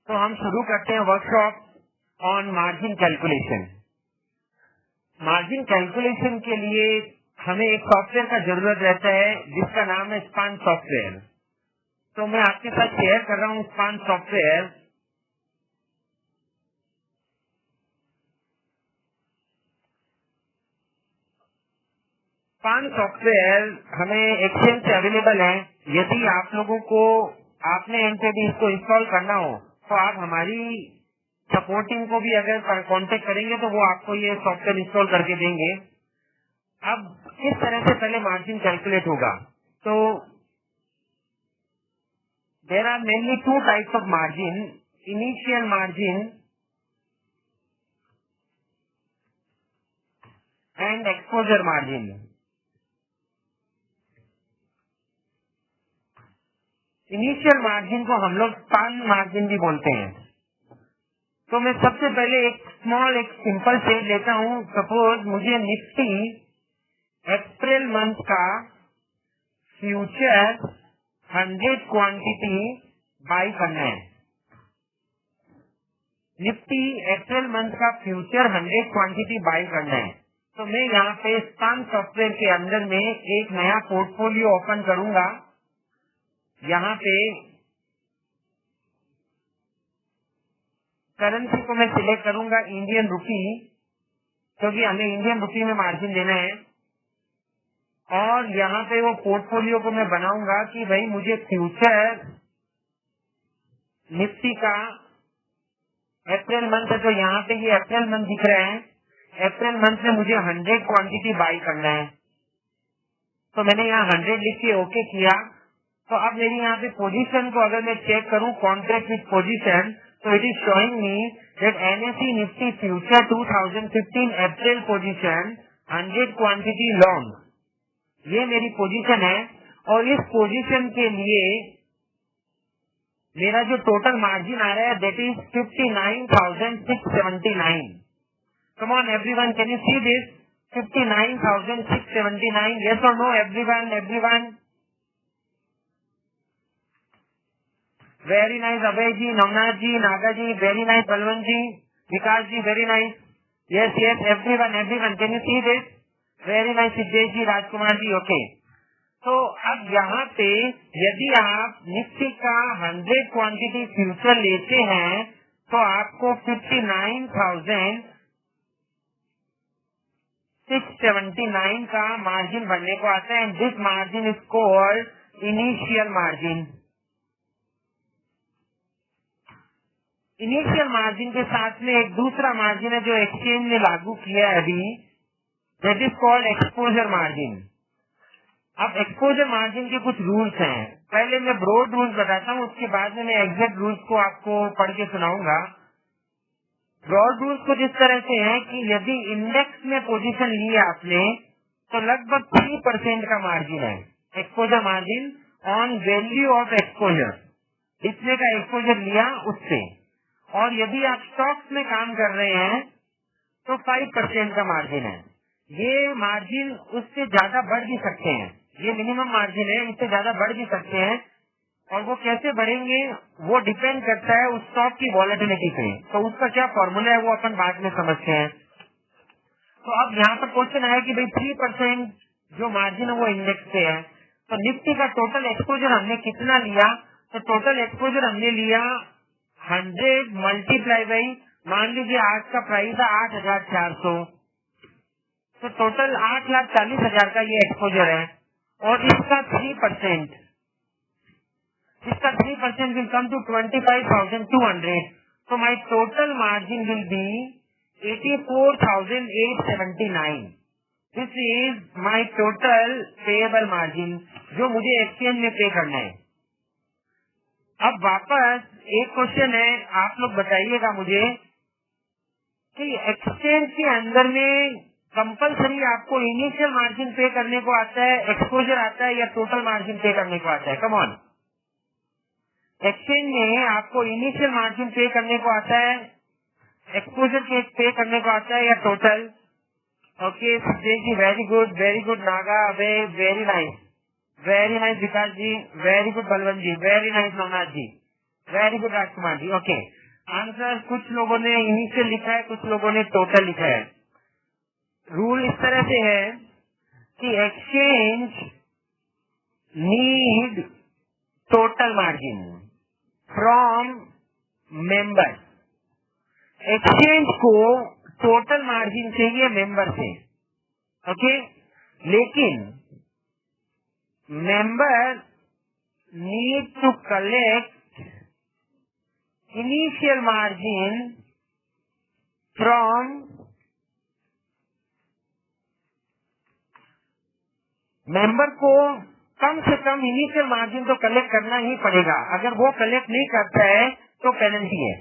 तो हम शुरू करते हैं workshop on margin calculation. Margin calculation के लिए हमें एक सॉफ्टवेयर का जरूरत रहता है जिसका नाम है स्पान सॉफ्टवेयर। तो मैं आपके साथ शेयर कर रहा हूँ स्पान सॉफ्टवेयर। स्पान सॉफ्टवेयर हमें एक्सेल से अवेलेबल है। यदि आप लोगों को आपने एंटिटी इसको इंस्टॉल करना हो तो आप हमारी सपोर्टिंग को भी अगर कांटेक्ट करेंगे तो वो आपको ये सॉफ्टवेयर इंस्टॉल करके देंगे। अब किस तरह से पहले मार्जिन कैलकुलेट होगा, तो there are mainly two types of margin, initial margin and exposure margin. Initial margin को हम लोग स्पान मार्जिन भी बोलते हैं। तो मैं सबसे पहले एक सिंपल ट्रेड लेता हूँ। सपोज मुझे निफ्टी अप्रैल मंथ का फ्यूचर 100 क्वांटिटी बाई करना है। निफ्टी अप्रैल मंथ का फ्यूचर 100 क्वांटिटी बाई करना है। तो मैं यहाँ पे स्पान सॉफ्टवेयर के अंदर में एक नया पोर्टफोलियो ओपन करूंगा। यहाँ पे करेंसी को मैं सिलेक्ट करूंगा इंडियन रुपी, क्योंकि हमें इंडियन रुपी में मार्जिन देना है। और यहाँ पे वो पोर्टफोलियो को मैं बनाऊंगा कि भाई मुझे फ्यूचर निफ्टी का अप्रैल मंथ है, तो यहाँ पे ये अप्रैल मंथ दिख रहा है। अप्रैल मंथ में मुझे 100 क्वांटिटी बाई करना है। तो मैंने यहाँ 100 लिख के ओके किया। तो अब मेरी यहाँ पे पोजीशन को अगर मैं चेक करूँ कॉन्ट्रैक्ट विद पोजीशन, तो it is showing me that NSE Nifty future 2015 April position 100 quantity long, ये मेरी पोजीशन है। और इस पोजीशन के लिए मेरा जो टोटल मार्जिन आ रहा है that is 59,679। Come on everyone, can you see this? 59,679। Yes और no everyone? Very nice Abhay ji, Navnath ji, Naga ji, very nice Balwant ji, Vikas ji, very nice. Yes everyone, can you see this? Very nice Siddhesh ji, Rajkumar ji, okay. तो अब यहाँ पे यदि आप निफ्टी का 100 क्वांटिटी फ्यूचर लेते हैं तो आपको 59,679 का मार्जिन बनने को आता है। This margin is called initial margin. Initial margin के साथ में एक दूसरा मार्जिन है जो एक्सचेंज ने लागू किया है अभी, that is called exposure margin. अब एक्सपोजर मार्जिन के कुछ रूल्स हैं। पहले मैं ब्रॉड रूल्स बताता हूँ, उसके बाद में मैं एग्जैक्ट रूल्स को आपको पढ़ के सुनाऊंगा। ब्रॉड रूल्स कुछ इस तरह से है कि यदि इंडेक्स में पोजीशन ली है आपने तो लगभग 3% का मार्जिन है exposure margin on value of exposure, जितने का एक्सपोजर लिया उससे। और यदि आप स्टॉक्स में काम कर रहे हैं तो 5% का मार्जिन है। ये मार्जिन उससे ज्यादा बढ़ भी सकते हैं, ये मिनिमम मार्जिन है, इससे ज्यादा बढ़ भी सकते हैं। और वो कैसे बढ़ेंगे वो डिपेंड करता है उस स्टॉक की वॉलेटिलिटी पे। तो उसका क्या फॉर्मूला है वो अपन बाद में समझते हैं। तो अब यहाँ पर क्वेश्चन आया कि भाई 3% जो मार्जिन है वो इंडेक्स पे है। तो निफ्टी का टोटल एक्सपोजर हमने कितना लिया? तो टोटल एक्सपोजर हमने लिया 100 मल्टीप्लाई बाई, मान लीजिए आज का प्राइस है 8,400, तो टोटल 8,40,000 का ये एक्सपोजर है। और इसका 3% विल कम टू 25,200। तो my total margin will be 84,879। This is my total payable margin जो मुझे एक्सचेंज में पे करना है। अब वापस एक क्वेश्चन है, आप लोग बताइएगा मुझे कि एक्सचेंज के अंदर में कंपलसरी आपको इनिशियल मार्जिन पे करने को आता है, एक्सपोजर आता है, या टोटल मार्जिन पे करने को आता है? कम ऑन, एक्सचेंज में आपको इनिशियल मार्जिन पे करने को आता है, एक्सपोजर के पे करने को आता है, या total? Okay Sudesh ji, very good Naga, very nice Vikas ji, very good Balwant ji, very nice Navnath ji. Very good Rajkumar ji. Okay, answer कुछ लोगों ने इनिशियल लिखा है, कुछ लोगों ने टोटल लिखा है। रूल इस तरह से है कि exchange need total margin from member. Exchange को टोटल मार्जिन चाहिए मेंबर से, ओके। लेकिन member need to collect initial margin from member को कम से कम इनिशियल मार्जिन तो कलेक्ट करना ही पड़ेगा। अगर वो कलेक्ट नहीं करता है तो पेनल्टी है।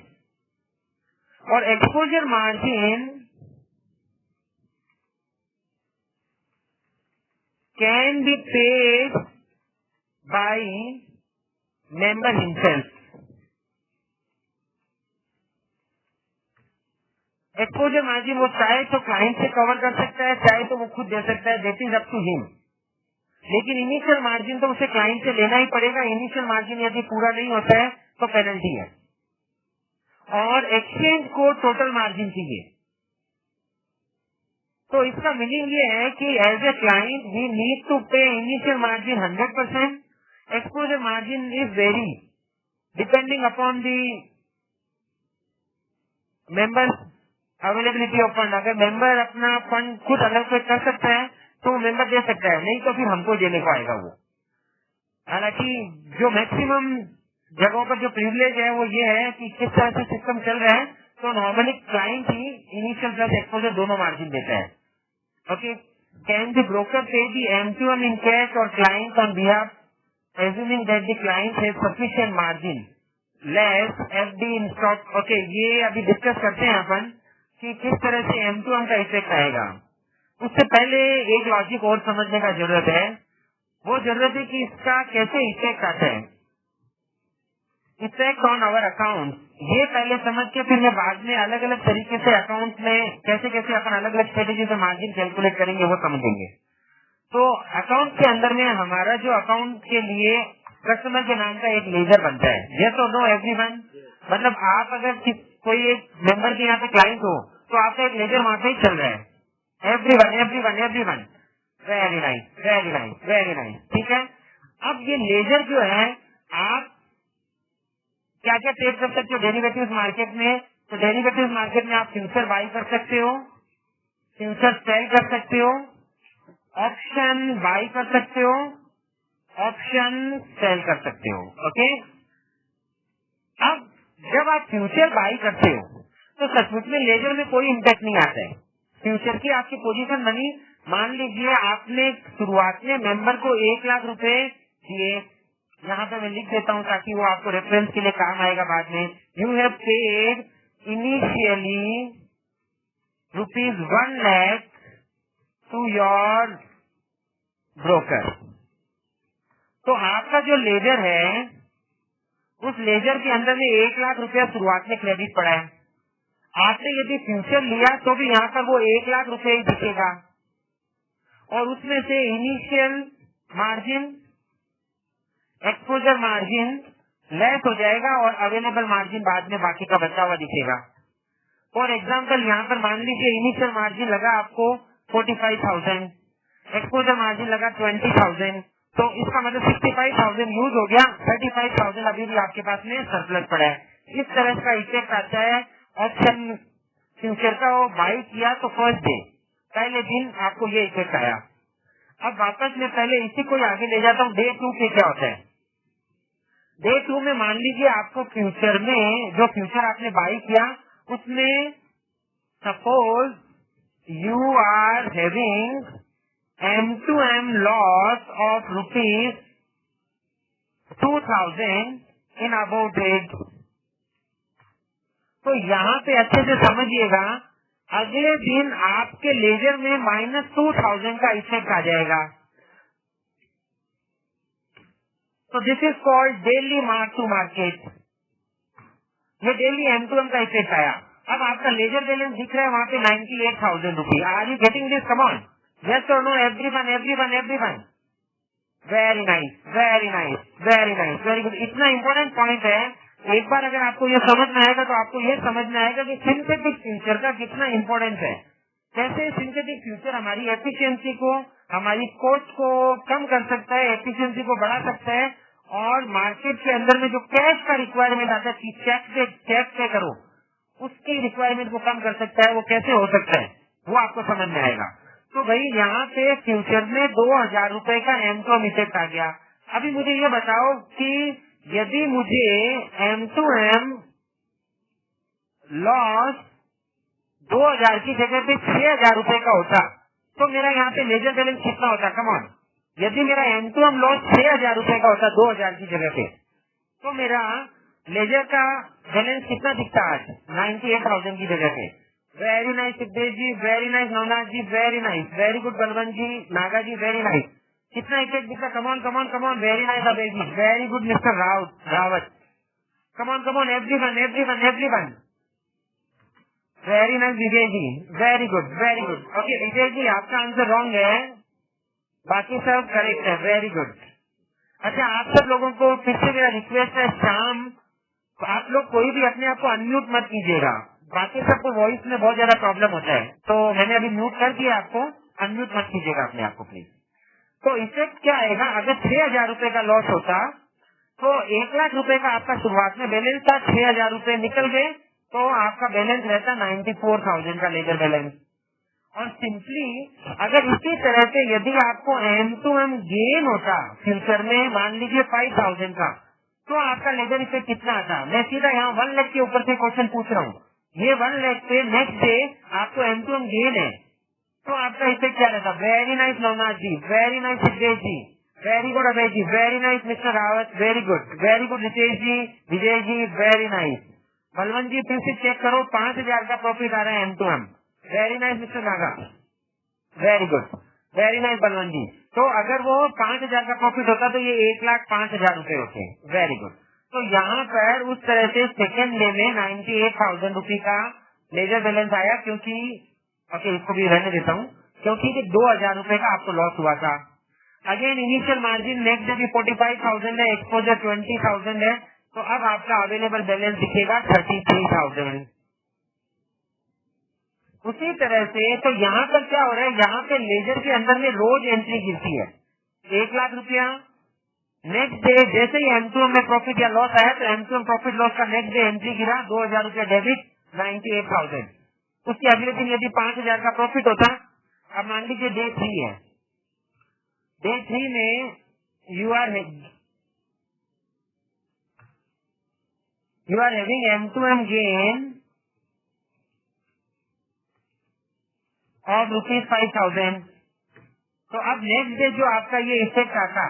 और exposure margin can be paid by member himself. Exposure margin वो चाहे तो क्लाइंट से कवर कर सकता है, चाहे तो वो खुद दे सकता है, that is up to him. लेकिन इनिशियल मार्जिन तो उसे क्लाइंट से लेना ही पड़ेगा। इनिशियल मार्जिन यदि पूरा नहीं होता है तो पेनल्टी है। और एक्सचेंज को टोटल मार्जिन चाहिए। तो इसका मीनिंग ये है कि as a client we need to pay initial margin 100%। Exposure margin is very depending upon the member availability of fund. अगर मेंबर अपना फंड खुद अलग से कर सकता है तो मेंबर दे सकता है, नहीं तो फिर हमको देने को आएगा वो। हालांकि जो मैक्सिमम जगहों पर जो प्रिविलेज है वो ये है कि किस तरह से सिस्टम चल रहा है, तो नॉर्मली क्लाइंट ही इनिशियल प्लस एक्सपोजर दोनों मार्जिन देता है। ओके, कैन द ब्रोकर पे दी M2M इन कैश और client on behalf assuming that the client has sufficient margin less FD in stock। Okay, ये अभी डिस्कस करते हैं अपन कि किस तरह से M2M का इफेक्ट आएगा। उससे पहले एक लॉजिक और समझने का जरूरत है। वो जरूरत है कि इसका कैसे इफेक्ट आता है, इफेक्ट ऑन आवर अकाउंट। ये पहले समझ के फिर मैं बाद में अलग अलग तरीके से अकाउंट में कैसे कैसे अपन अलग अलग स्ट्रेटेजी से मार्जिन कैलकुलेट करेंगे वो समझेंगे। तो अकाउंट के अंदर में हमारा जो अकाउंट के लिए कस्टमर के नाम का एक लेजर बनता है। यस और नो एवरीवन? मतलब आप अगर कोई एक मेंबर के यहाँ पे क्लाइंट हो तो आपका एक लेजर वहां पे ही चल रहा है। Everyone everyone everyone, very nice very nice very nice, ठीक है। अब ये लेजर जो है आप क्या क्या ट्रेड कर सकते हो डेरिवेटिव्स मार्केट में? तो डेरिवेटिव्स मार्केट में आप फ्यूचर बाई कर सकते हो, फ्यूचर सेल कर सकते हो, ऑप्शन बाई कर सकते हो, ऑप्शन सेल कर सकते हो। ओके, अब जब आप फ्यूचर बाई करते हो तो सचमुच में लेजर में कोई इम्पैक्ट नहीं आता है। फ्यूचर की आपकी पोजीशन बनी, मान लीजिए आपने शुरुआत में मेंबर को 1 लाख रुपए दिए। यहाँ पे मैं लिख देता हूँ ताकि वो आपको रेफरेंस के लिए काम आएगा बाद में। You have paid initially ₹1 lakh to your broker. तो आपका जो लेजर है उस लेजर के अंदर में 1 लाख रुपया शुरुआत में क्रेडिट पड़ा है। आपने यदि फ्यूचर लिया तो भी यहाँ पर वो 1 लाख रुपए ही दिखेगा और उसमें से initial margin exposure margin less हो जाएगा और अवेलेबल मार्जिन बाद में बाकी का बचा हुआ दिखेगा। फॉर एग्जाम्पल यहाँ पर मान लीजिए इनिशियल मार्जिन लगा आपको 45,000, एक्सपोजर मार्जिन लगा 20,000, तो इसका मतलब 65,000 यूज हो गया, 35,000 अभी भी आपके पास में सरप्लस पड़ा है। इस तरह का इफेक्ट आता है ऑप्शन फ्यूचर का। वो बाई किया तो फर्स्ट डे पहले दिन आपको ये इफेक्ट आया। अब वापस मैं पहले इसी को आगे ले जाता हूँ। डे 2 पे क्या होता है? डे 2 में मान लीजिए आपको फ्यूचर में जो फ्यूचर आपने बाई किया उसमें suppose you are having M2M loss of ₹2,000 in about trade. तो यहाँ पे अच्छे से समझिएगा, अगले दिन आपके लेजर में -2,000 का इफेक्ट आ जाएगा। तो this is called daily mark to market. ये डेली M2M का इफेक्ट आया। अब आपका लेजर बैलेंस दिख रहा है वहाँ पे 98,000 rupees. Are you getting this? Come on, yes और no everyone everyone everyone, very nice very nice very nice very good. इतना इम्पोर्टेंट पॉइंट है एक बार अगर आपको ये समझ में आएगा तो आपको ये समझ में आएगा कि सिंथेटिक फ्यूचर का कितना इम्पोर्टेंस है। कैसे सिंथेटिक फ्यूचर हमारी एफिशिएंसी को, हमारी कॉस्ट को कम कर सकता है, एफिशिएंसी को बढ़ा सकता है, और मार्केट के अंदर में जो कैश का रिक्वायरमेंट आता है कि चेक पे करो, उसकी रिक्वायरमेंट को कम कर सकता है। वो कैसे हो सकता है वो आपको समझ में आएगा। तो भाई यहाँ पे फ्यूचर में 2000 रुपए का M2M इफेक्ट आ गया। अभी मुझे ये बताओ कि यदि मुझे M2M लॉस 2000 की जगह पे 6000 रुपए का होता तो मेरा यहाँ पे लेजर बैलेंस कितना होता? कम ऑन, यदि मेरा M2M लॉस 6000 रुपए का होता 2000 की जगह पे, तो मेरा लेजर का बैलेंस कितना दिखता आज? 98,000 की जगह पे। Very nice Siddhesh ji, very nice Navnath ji, very nice, very good Balwant ji, Naga ji, very nice. कितना इफेक्ट दिखता? Come on come on come on, very nice Abhay ji, very good mister Rawat, come on come on everyone everyone everyone, very nice Vijay ji, very good very good. Okay Vijay ji आपका answer wrong है, बाकी सब correct है, very good. अच्छा आप सब लोगों को फिर से मेरा रिक्वेस्ट है, शाम आप लोग कोई भी अपने आप को अनम्यूट मत कीजिएगा, बाकी सबको वॉइस में बहुत ज्यादा प्रॉब्लम होता है, तो मैंने अभी म्यूट कर दिया आपको, अनम्यूट मत कीजिएगा अपने आप को प्लीज। तो इफेक्ट क्या आएगा? अगर 6000 रुपए का लॉस होता तो 1 लाख रुपए का आपका शुरुआत में बैलेंस था, 6000 रुपए निकल गए तो आपका बैलेंस रहता 94,000 का लेजर बैलेंस। और सिंपली अगर इसी तरह से यदि आपको M2M गेन होता फ्यूचर में, मान लीजिए 5,000 का, तो आपका लेजर इफेक्ट कितना आता? मैं सीधा यहाँ 1 लाख के ऊपर से क्वेश्चन पूछ रहा हूँ। ये 1 लाख पे नेक्स्ट डे आपको M2M गेन है तो आपका इफेक्ट क्या रहता? Very nice Navnath ji, very nice Siddhesh ji, very good Abhay ji, very nice mister Rawat, very good Ritesh ji, Vijay ji, very nice. Balwant ji फिर से चेक करो, 5000 का प्रॉफिट आ रहा है M2M। Very nice mister Naga, very good, very nice Balwant ji. तो अगर वो 5000 का प्रॉफिट होता तो ये 1,05,000 रुपए होते। Very good. तो यहाँ पर उस तरह से सेकेंड डे में 98,000 रुपए का लेजर बैलेंस आया, क्योंकि ओके इसको भी रहने देता हूँ, क्योंकि 2000 रुपए का आपको लॉस हुआ था। Again initial margin next day भी 45,000 है, एक्सपोजर 20,000 है, तो अब आपका अवेलेबल बैलेंस दिखेगा 33,000। उसी तरह से तो यहाँ पर क्या हो रहा है, यहाँ पे लेजर के अंदर में रोज एंट्री गिरती है 1 लाख रुपया। नेक्स्ट डे जैसे ही M2M में प्रॉफिट या लॉस आया तो M2M प्रॉफिट लॉस का नेक्स्ट डे एंट्री गिरा 2000 रुपया डेबिट 98,000। उसके अगले दिन यदि 5000 का प्रॉफिट होता, अब मान लीजिए डे 3 है, डे 3 में you are having M2M gain of ₹5,000। तो अब नेक्स्ट डे जो आपका ये इफेक्ट आता,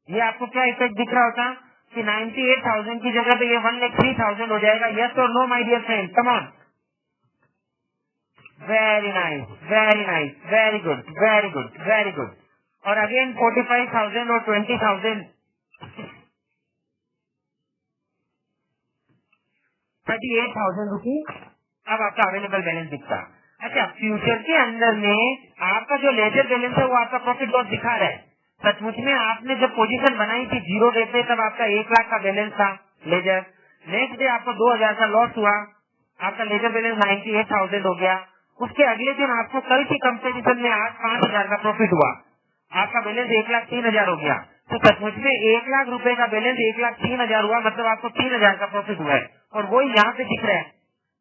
ये आपको क्या इफेक्ट दिख रहा होता कि 98,000 की जगह पे ये 1,03,000 हो जाएगा। यस और no my dear friend, come on, very nice very nice, very good very good very good. और अगेन 45,000 और 20,000, 38,000 रुपीज अब आपका अवेलेबल बैलेंस दिखता। अच्छा फ्यूचर के अंदर में आपका जो लेजर बैलेंस है वो आपका प्रॉफिट लॉस दिखा रहा है। सचमुच में आपने जब पोजीशन बनाई थी 0 डे पे तब आपका 1 लाख का बैलेंस था लेजर। नेक्स्ट डे आपको 2000 का लॉस हुआ, आपका लेजर बैलेंस 98,000 हो गया। उसके अगले दिन आपको कल की कंपेरिजन में आज 5,000 का प्रॉफिट हुआ, आपका बैलेंस 1,03,000 हो गया। तो सचमुच में 1 लाख रुपए का बैलेंस 1,03,000 हुआ, मतलब आपको 3,000 का प्रॉफिट हुआ है। और वही यहाँ पे दिख रहा है,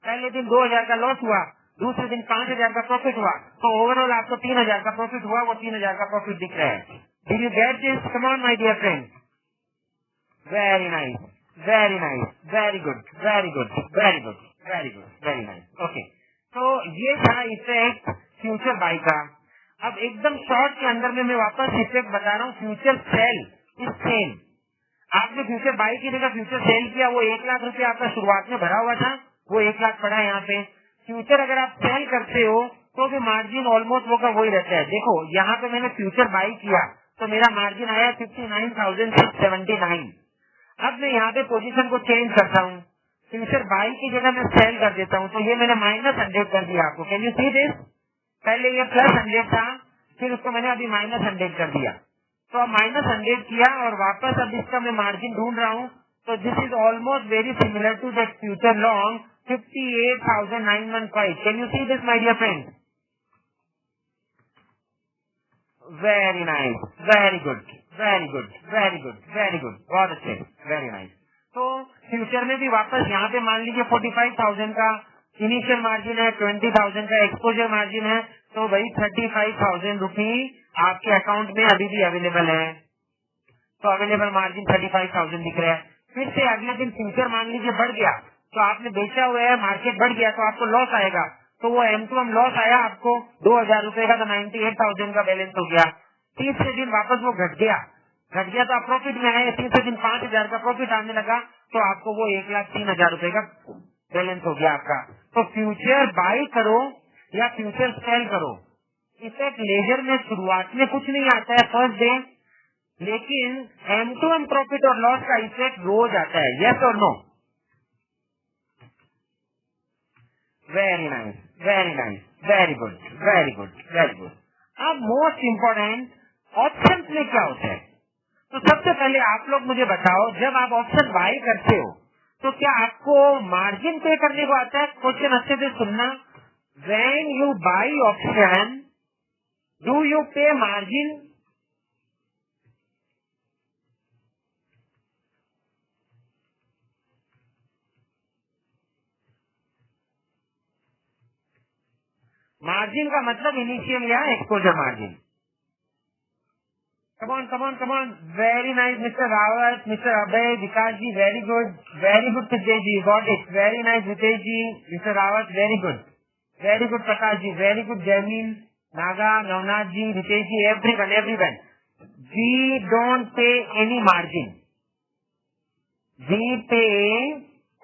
पहले दिन 2,000 का लॉस हुआ, दूसरे दिन 5,000 का प्रॉफिट हुआ, तो ओवरऑल आपको 3,000 का प्रॉफिट हुआ, वो 3,000 का प्रॉफिट दिख रहा है। Did you get this? Come on my dear friend, very nice very nice, very good very good very good very good very nice. Okay तो ये था इफेक्ट फ्यूचर बाई का। अब एकदम शॉर्ट के अंदर में मैं वापस इफेक्ट बता रहा हूँ। फ्यूचर सेल इज सेम, आपने फ्यूचर बाई की जगह फ्यूचर सेल किया, वो 1 लाख रुपया आपका शुरुआत में भरा हुआ था, वो 1 लाख पड़ा है यहाँ पे। फ्यूचर अगर आप सेल करते हो तो भी मार्जिन ऑलमोस्ट वो का वही रहता है। देखो यहाँ पे मैंने फ्यूचर बाई किया तो मेरा मार्जिन आया 59,679। अब मैं यहाँ पे पोजीशन को चेंज करता हूँ, फ्यूचर बाई की जगह मैं सेल कर देता हूँ, तो ये मैंने -100 कर दिया आपको। Can you see this? पहले ये +100 था, फिर उसको मैंने अभी -100 कर दिया, तो अब -100 किया और वापस अब इसका मैं मार्जिन ढूंढ रहा हूँ, So this is almost very similar to the future long 58,915. Can you see this, my dear friends? Very nice, very good, very good, very good, very good. बहुत अच्छे, very nice. तो फ्यूचर में भी वापस यहाँ पे मान लीजिए 45,000 का इनिशियल मार्जिन है, 20,000 का एक्सपोजर मार्जिन है, तो वही 35,000 रुपी आपके अकाउंट में अभी भी अवेलेबल है. तो अवेलेबल मार्जिन 35,000 दिख रहा है. फिर से अगले दिन फ्यूचर मान लीजिए बढ़ गया, तो आपने बेचा हुआ है, मार्केट बढ़ गया, तो आपको लॉस आएगा. तो वो M2M लॉस आया आपको 2,000 रुपए का, तो 98,000 का बैलेंस हो गया. तीसरे दिन वापस वो घट गया तो आप प्रॉफिट में आए. तीसरे दिन 5,000 का प्रॉफिट आने लगा, तो आपको वो 1,03,000 रुपए का बैलेंस हो गया आपका. तो फ्यूचर बाई करो या फ्यूचर सेल करो, इफेक्ट लेजर में शुरुआत में कुछ नहीं आता है फर्स्ट डे, लेकिन M2M प्रॉफिट और लॉस का इफेक्ट रोज आता है. यस और no? Very nice, very nice, very good, very good, very good. अब मोस्ट इम्पोर्टेंट, ऑप्शन में क्या होता है? तो सबसे पहले आप लोग मुझे बताओ, जब आप ऑप्शन बाय करते हो तो क्या आपको मार्जिन पे करने को आता है? क्वेश्चन अच्छे से सुनना. When you by option, do you पे मार्जिन? मार्जिन का मतलब इनिशियल या exposure margin. Come on, come on, come on. Very nice, Mr. Rawat, Mr. Abhay, Vikas ji, very good, Siddesh ji, got it. Very nice, Vitesh ji, Mr. Rawat, very good, Prakash ji, very good, Jamin, Naga, Navnath ji, Vitesh ji, everyone. We don't pay any margin. We pay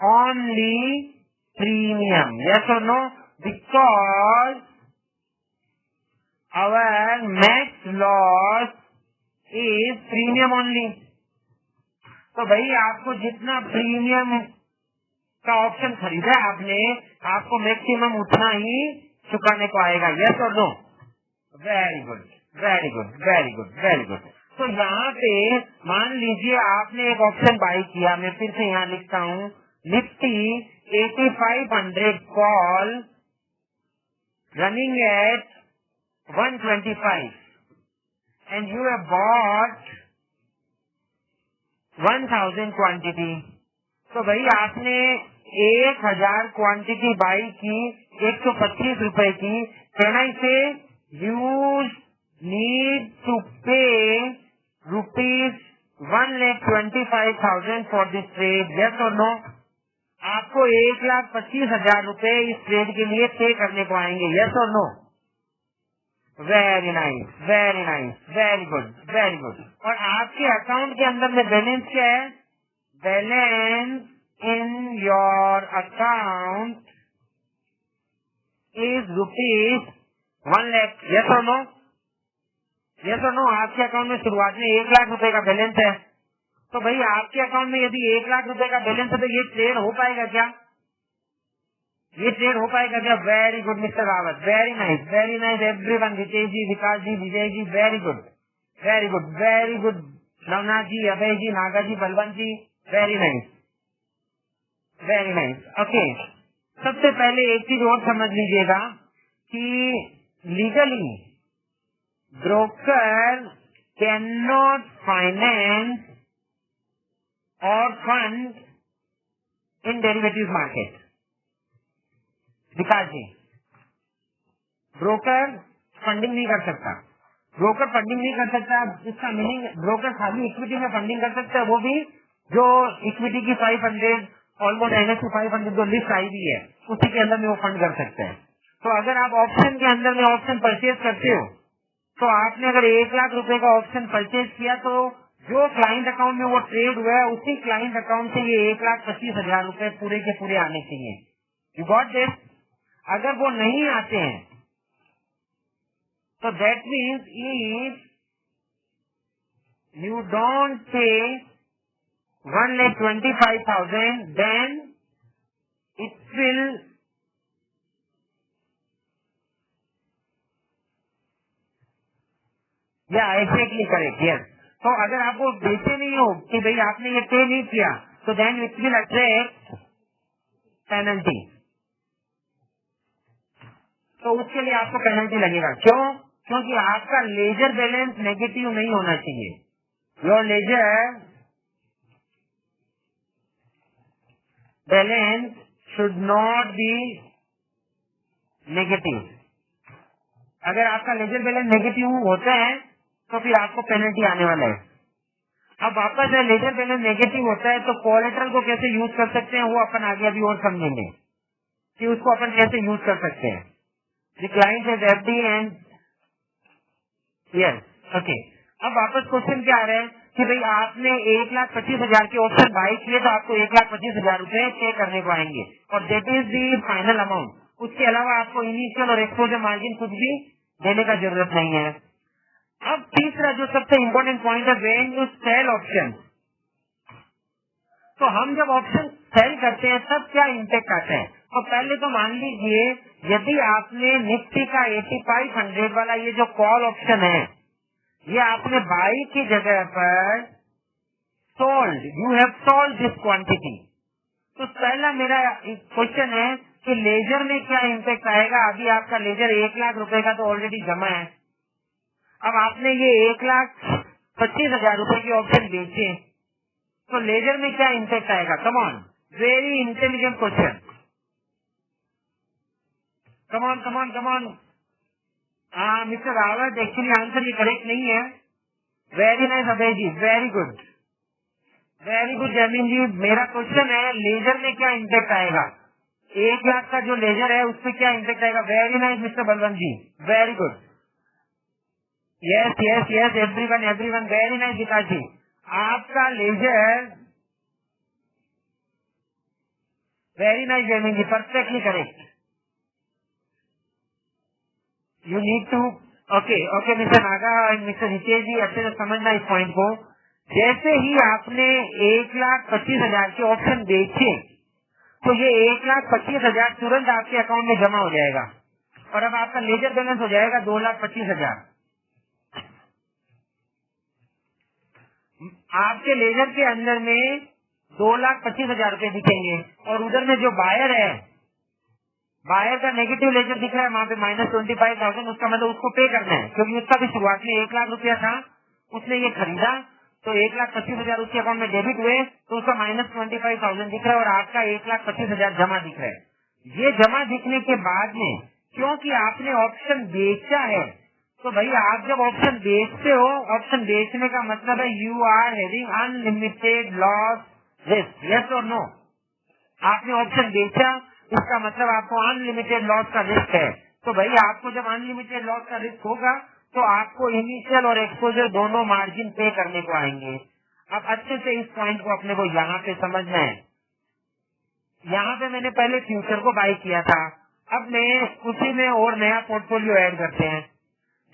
only premium. Yes or no? Because our max loss is premium only. तो भाई आपको जितना premium का option खरीदा है आपने, आपको maximum उतना ही चुकाने को आएगा. यस और no? Very good, very good, very good, very good. तो यहाँ पे मान लीजिए आपने एक ऑप्शन बाय किया, मैं फिर से यहाँ लिखता हूँ, Nifty 8500 call running at 125 and you have bought 1000 quantity. तो भाई आपने 1000 क्वांटिटी बाई की 125 रुपए की. कैन आई से यू नीड टू पे ₹1,25,000 फॉर दिस ट्रेड? यस और नो? आपको 1,25,000 रुपए इस ट्रेड के लिए पे करने को आएंगे. यस और no? Very nice, very nice, very good, very good. और आपके अकाउंट के अंदर में बैलेंस क्या है? Balance in your account is ₹1 lakh. Yes और नो? यस और नो? आपके अकाउंट में शुरुआत में 1 लाख रुपए का बैलेंस है. तो भाई आपके अकाउंट में यदि 1 लाख रुपए का बैलेंस है, तो ये ट्रेड हो पाएगा क्या? ये ट्रेड हो पाएगा क्या? Very good mister Rawat, very nice everyone. Vijay ji, Vikas ji, Vijay ji, very good, very good, very good. Navnath ji, Abhay ji, Naga ji, Balwant ji, very nice, very nice. Okay, सबसे पहले एक चीज और समझ लीजिएगा कि legally broker can not finance और fund in derivative market. Vikas ji, broker funding नहीं कर सकता. ब्रोकर फंडिंग नहीं कर सकता, इसका मीनिंग ब्रोकर खाली इक्विटी में फंडिंग कर सकता है, वो भी जो इक्विटी की 500 ऑलमोस्ट NSE 500 जो लिस्ट आई हुई है उसी के अंदर में वो फंड कर सकते हैं. तो अगर आप ऑप्शन के अंदर में ऑप्शन परचेज करते हो, तो आपने अगर 1 लाख रुपए का ऑप्शन परचेज किया, तो जो क्लाइंट अकाउंट में वो ट्रेड हुआ है उसी क्लाइंट अकाउंट से ये 1,25,000 रुपए पूरे के पूरे आने चाहिए. You got this? अगर वो नहीं आते हैं तो that means if you don't pay 1,25,000 then it will या एग्जैक्टली करेक्ट. यस. तो अगर आपको बेचे नहीं हो कि भाई आपने ये पे नहीं किया, तो then it will attract penalty. तो उसके लिए आपको पेनल्टी लगेगा। क्यों? क्योंकि आपका लेजर बैलेंस नेगेटिव नहीं होना चाहिए। Your ledger balance should not be negative. अगर आपका लेजर बैलेंस नेगेटिव होता है तो फिर आपको पेनल्टी आने वाला है। अब वापस लेजर बैलेंस नेगेटिव होता है तो कोलेटरल को कैसे यूज कर सकते हैं वो अपन आगे अभी और समझेंगे कि उसको अपन कैसे यूज कर सकते हैं। The client has FD and yes okay. अब वापस क्वेश्चन क्या आ रहा है कि भाई आपने 1,25,000 के ऑप्शन बाई किए तो आपको 1,25,000 रुपए पे करने को आएंगे और that is the final amount. उसके अलावा आपको इनिशियल और एक्सपोजर मार्जिन कुछ भी देने का जरूरत नहीं है। अब तीसरा जो सबसे इम्पोर्टेंट पॉइंट है व्हेन यू सेल ऑप्शन। तो हम जब ऑप्शन सेल करते हैं तब क्या इम्पैक्ट आता है। तो पहले तो मान लीजिए यदि आपने निफ्टी का 8500 वाला ये जो कॉल ऑप्शन है ये आपने बाई की जगह पर sold, you have sold this quantity. तो पहला मेरा क्वेश्चन है कि लेजर में क्या इम्पैक्ट आएगा। अभी आपका लेजर 1,00,000 रुपए का तो ऑलरेडी जमा है। अब आपने ये 1,25,000 रुपए के ऑप्शन बेचे तो लेजर में क्या इम्पैक्ट आएगा। कम on, very intelligent question. Come on come on come on. हाँ मिस्टर रावत, एक्चुअली आंसर ये करेक्ट नहीं है। Very nice Abhay ji, very good Jaimin जी। मेरा क्वेश्चन है लेजर में क्या इम्पैक्ट आएगा। 1,00,000 का जो लेजर है उसमें क्या इम्पैक्ट आएगा। Very nice mister Balwant ji, very good. Yes yes yes everyone very nice Vikas ji. आपका ledger very nice Jaimin ji, perfectly correct. You need to okay mister Naga और मिस्टर हितेश जी अच्छे से समझना इस पॉइंट को। जैसे ही आपने 1,25,000 के ऑप्शन बेचे तो ये 1,25,000 तुरंत आपके अकाउंट में जमा हो जाएगा और अब आपका लेजर बैलेंस हो जाएगा 2,25,000। आपके लेजर के अंदर में 2,25,000 रुपए दिखेंगे और उधर में जो बायर है, बायर का नेगेटिव लेजर दिख रहा है वहाँ पे -25,000। उसका मतलब उसको पे करना है क्योंकि उसका भी शुरुआत में 1,00,000 रुपया था, उसने ये खरीदा तो 1,25,000 उसके अकाउंट में डेबिट हुए तो उसका -25,000 दिख रहा है और आपका 1,25,000 जमा दिख रहा है। ये जमा दिखने के बाद में क्योंकि आपने ऑप्शन बेचा है तो भाई आप जब ऑप्शन बेचते हो, ऑप्शन बेचने का मतलब है you are having unlimited loss risk. Yes और नो। आपने ऑप्शन बेचा इसका मतलब आपको अनलिमिटेड लॉस का रिस्क है। तो भाई आपको जब अनलिमिटेड लॉस का रिस्क होगा तो आपको इनिशियल और एक्सपोजर दोनों मार्जिन पे करने को आएंगे। अब अच्छे से इस पॉइंट को अपने को यहाँ पे समझना है। यहाँ पे मैंने पहले फ्यूचर को बाई किया था, अब मैं उसी में और नया पोर्टफोलियो ऐड करते हैं।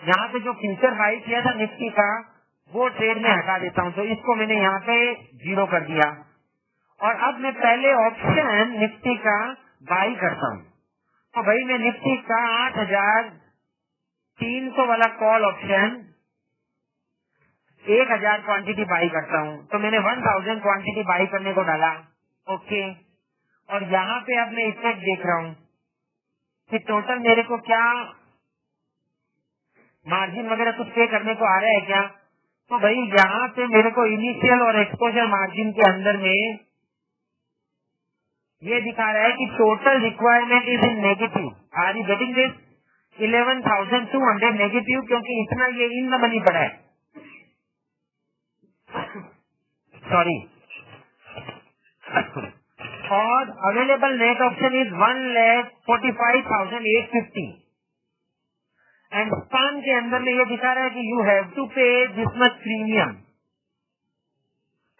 यहाँ पे जो फ्यूचर बाई किया था निफ्टी का वो ट्रेड में हटा देता हूँ तो इसको मैंने यहाँ पे 0 कर दिया और अब मैं पहले ऑप्शन निफ्टी का बाई करता हूँ। तो भाई मैं निफ्टी का 8,300 वाला कॉल ऑप्शन 1,000 क्वांटिटी बाई करता हूँ तो मैंने 1,000 क्वांटिटी बाई करने को डाला। ओके, और यहाँ पे अब मैं इफेक्ट देख रहा हूँ कि टोटल मेरे को क्या मार्जिन वगैरह कुछ पे करने को आ रहा है क्या। तो भाई यहाँ पे मेरे को इनिशियल और एक्सपोजर मार्जिन के अंदर में ये दिखा रहा है कि total requirement is in negative. Are you getting this. 11,200 negative क्योंकि इतना ये इन द मनी पड़ा है। सॉरी। और available net option is 1,45,850 and span के अंदर में ये दिखा रहा है कि यू हैव टू पे दिस मच प्रीमियम।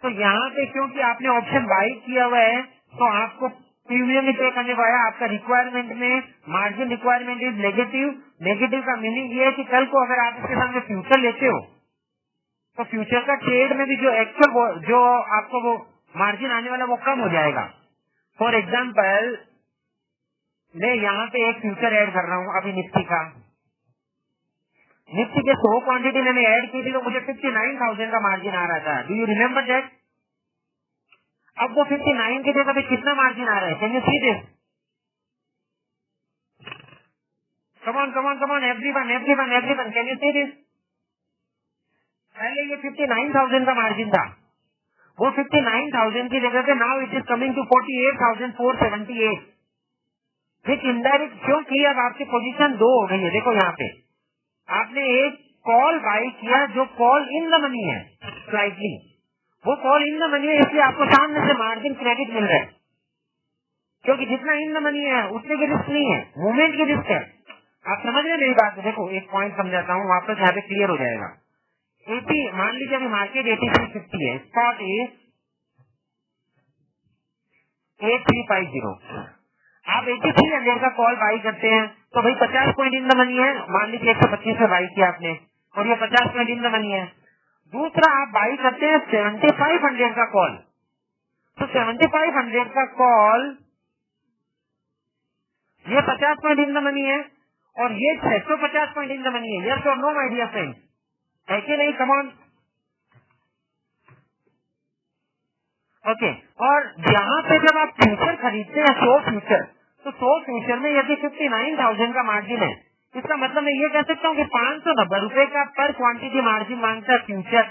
तो यहाँ पे क्योंकि आपने ऑप्शन बाई किया हुआ है तो आपको प्रीमियम ही पे करने को आया। आपका रिक्वायरमेंट में margin requirement is negative. Negative का मीनिंग ये है कि कल को अगर आप इसके सामने फ्यूचर लेते हो तो फ्यूचर का ट्रेड में भी जो एक्चुअल जो आपको वो मार्जिन आने वाला वो कम हो जाएगा। फॉर एग्जाम्पल मैं यहाँ पे एक फ्यूचर ऐड कर रहा हूँ अभी निफ्टी का। निफ्टी के 100 क्वांटिटी मैंने ऐड की थी तो मुझे 59,000 का मार्जिन आ रहा था। Do you remember that. अब वो 59 की जगह पे कितना मार्जिन आ रहा है? Can you see this? Come on come on come on everyone everyone everyone, can you see this? पहले ये 59,000 का मार्जिन था, वो 59,000 की जगह पे now it is coming to 48,478, which indirect, क्योंकि अब आपकी पोजीशन 2 हो गई है। देखो यहाँ पे आपने एक कॉल बाई किया जो कॉल इन द मनी है, स्लाइटली वो कॉल इन द मनी है, इसलिए आपको सामने से मार्जिन क्रेडिट मिल रहा है, क्योंकि जितना इन द मनी है उतने की रिस्क नहीं है, मूवमेंट की रिस्क है। आप समझ रहे हैं मेरी बात? देखो एक पॉइंट समझाता हूँ, वापस यहाँ पे क्लियर हो जाएगा। 80, मान लीजिए अभी मार्केट 8350 है, स्पॉट इज 8350, आप 8300 का कॉल बाई करते हैं तो भाई 50 पॉइंट इन द मनी है, मान लीजिए 125 में बाई किया आपने और ये 50 पॉइंट इन द मनी है। दूसरा आप बाई करते हैं 7500 का कॉल, तो 7500 का कॉल ये 50 पॉइंट इन द मनी है और ये 650 पॉइंट इन द मनी है। यस और नो माय डियर फ्रेंड, है कि नहीं? Come on. ओके, और यहाँ पे जब आप फ्यूचर खरीदते हैं 100 फ्यूचर, तो 100 फ्यूचर में यदि 59,000 का मार्जिन है, इसका मतलब मैं ये कह सकता हूँ कि 590 रुपए का पर क्वांटिटी मार्जिन मांगता है फ्यूचर।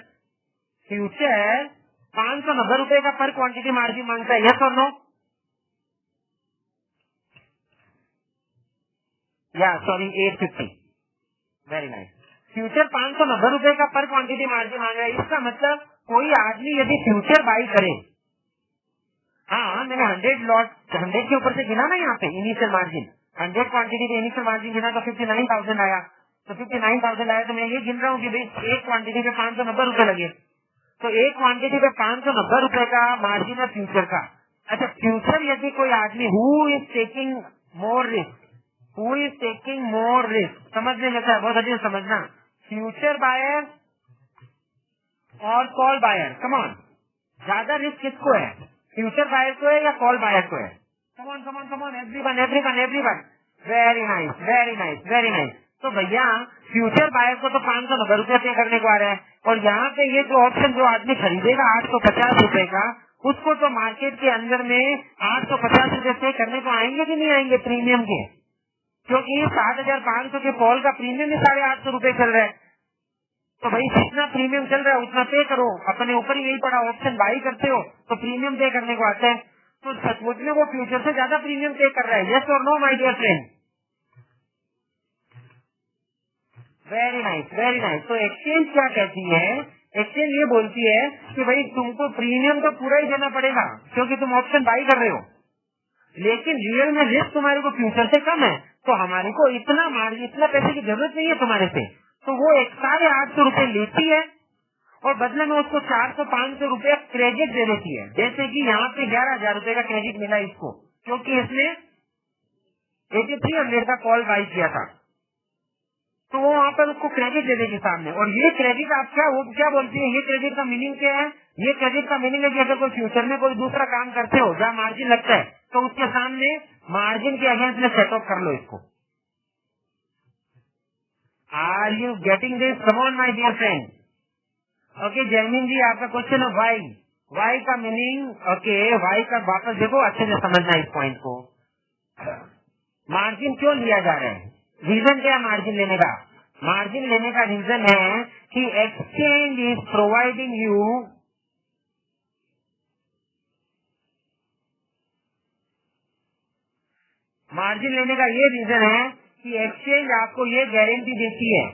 फ्यूचर 590 रुपए का पर क्वांटिटी मार्जिन मांगता है। यस और नो? या सॉरी 850, वेरी नाइस। फ्यूचर 590 रुपए का पर क्वांटिटी मार्जिन मांग रहा है। इसका मतलब कोई आदमी यदि फ्यूचर बाई करे, हाँ मैंने 100 लॉट 100 के ऊपर से गिना ना यहाँ पे इनिशियल मार्जिन, 100 क्वांटिटी के इनिशियल मार्जिन गिना तो 59,000 आया, तो 59,000 आया तो मैं ये गिन रहा हूँ कि भाई एक क्वांटिटी पे 590 रुपए लगे, तो एक क्वांटिटी पे 590 रुपए का मार्जिन है फ्यूचर का। अच्छा, फ्यूचर यदि कोई आदमी who is taking more risk, समझने में है बहुत अच्छे से समझना, फ्यूचर बायर और कॉल बायर, कम ऑन, ज्यादा रिस्क किसको है? फ्यूचर बायर को है या कॉल बायर को है? कम on come on come on everyone everyone everyone, very nice very nice very nice. तो भैया फ्यूचर बायर को तो 590 रुपए पे करने को आ रहा है, और यहाँ पे ये जो ऑप्शन जो आदमी खरीदेगा 850 रुपए का, उसको तो मार्केट के अंदर में 850 रुपए पे करने को आएंगे कि नहीं आएंगे प्रीमियम के? क्योंकि 7,500 के कॉल का प्रीमियम ही 850 रुपए चल रहा है। तो भाई जितना प्रीमियम चल रहा है उतना पे करो, अपने ऊपर ही यही पड़ा, ऑप्शन बाई करते हो तो प्रीमियम पे करने को आता है, तो सचमुच में वो फ्यूचर से ज्यादा प्रीमियम पे कर रहा है। यस और no my dear friend? Very nice very nice. तो एक्सचेंज क्या कहती है? एक्सचेंज ये बोलती है कि भाई तुमको प्रीमियम तो पूरा ही देना पड़ेगा क्योंकि तुम ऑप्शन बाई कर रहे हो, लेकिन रियल में रिस्क तुम्हारे को फ्यूचर से कम है, तो हमारे को इतना मार्जिन, इतना पैसे की जरूरत नहीं है तुम्हारे से, तो वो 850 रुपए लेती है और बदले में उसको 400-500 रुपए क्रेडिट दे देती है। जैसे कि यहाँ पे 11,000 रुपए का क्रेडिट मिला इसको, क्योंकि इसने 8300 का कॉल बाई किया था, तो वो वहाँ पर उसको क्रेडिट दे देगी सामने। और ये क्रेडिट आप वो क्या बोलती है, ये क्रेडिट का मीनिंग क्या है? ये क्रेडिट का मीनिंग है कि अगर कोई फ्यूचर में कोई दूसरा काम करते हो जहाँ मार्जिन लगता है, तो उसके सामने मार्जिन के अगेंस्ट में सेटअप कर लो इसको। Are you getting this? Come on my dear friend. Okay Jaimin ji, आपका क्वेश्चन है वाई का मीनिंग। ओके, वाई का वापस देखो, अच्छे से समझना इस पॉइंट को। मार्जिन क्यों लिया जा रहा है? रीजन क्या है मार्जिन लेने का? मार्जिन लेने का रीजन है कि exchange is providing you margin लेने का ये रीजन है कि एक्सचेंज आपको ये गारंटी देती है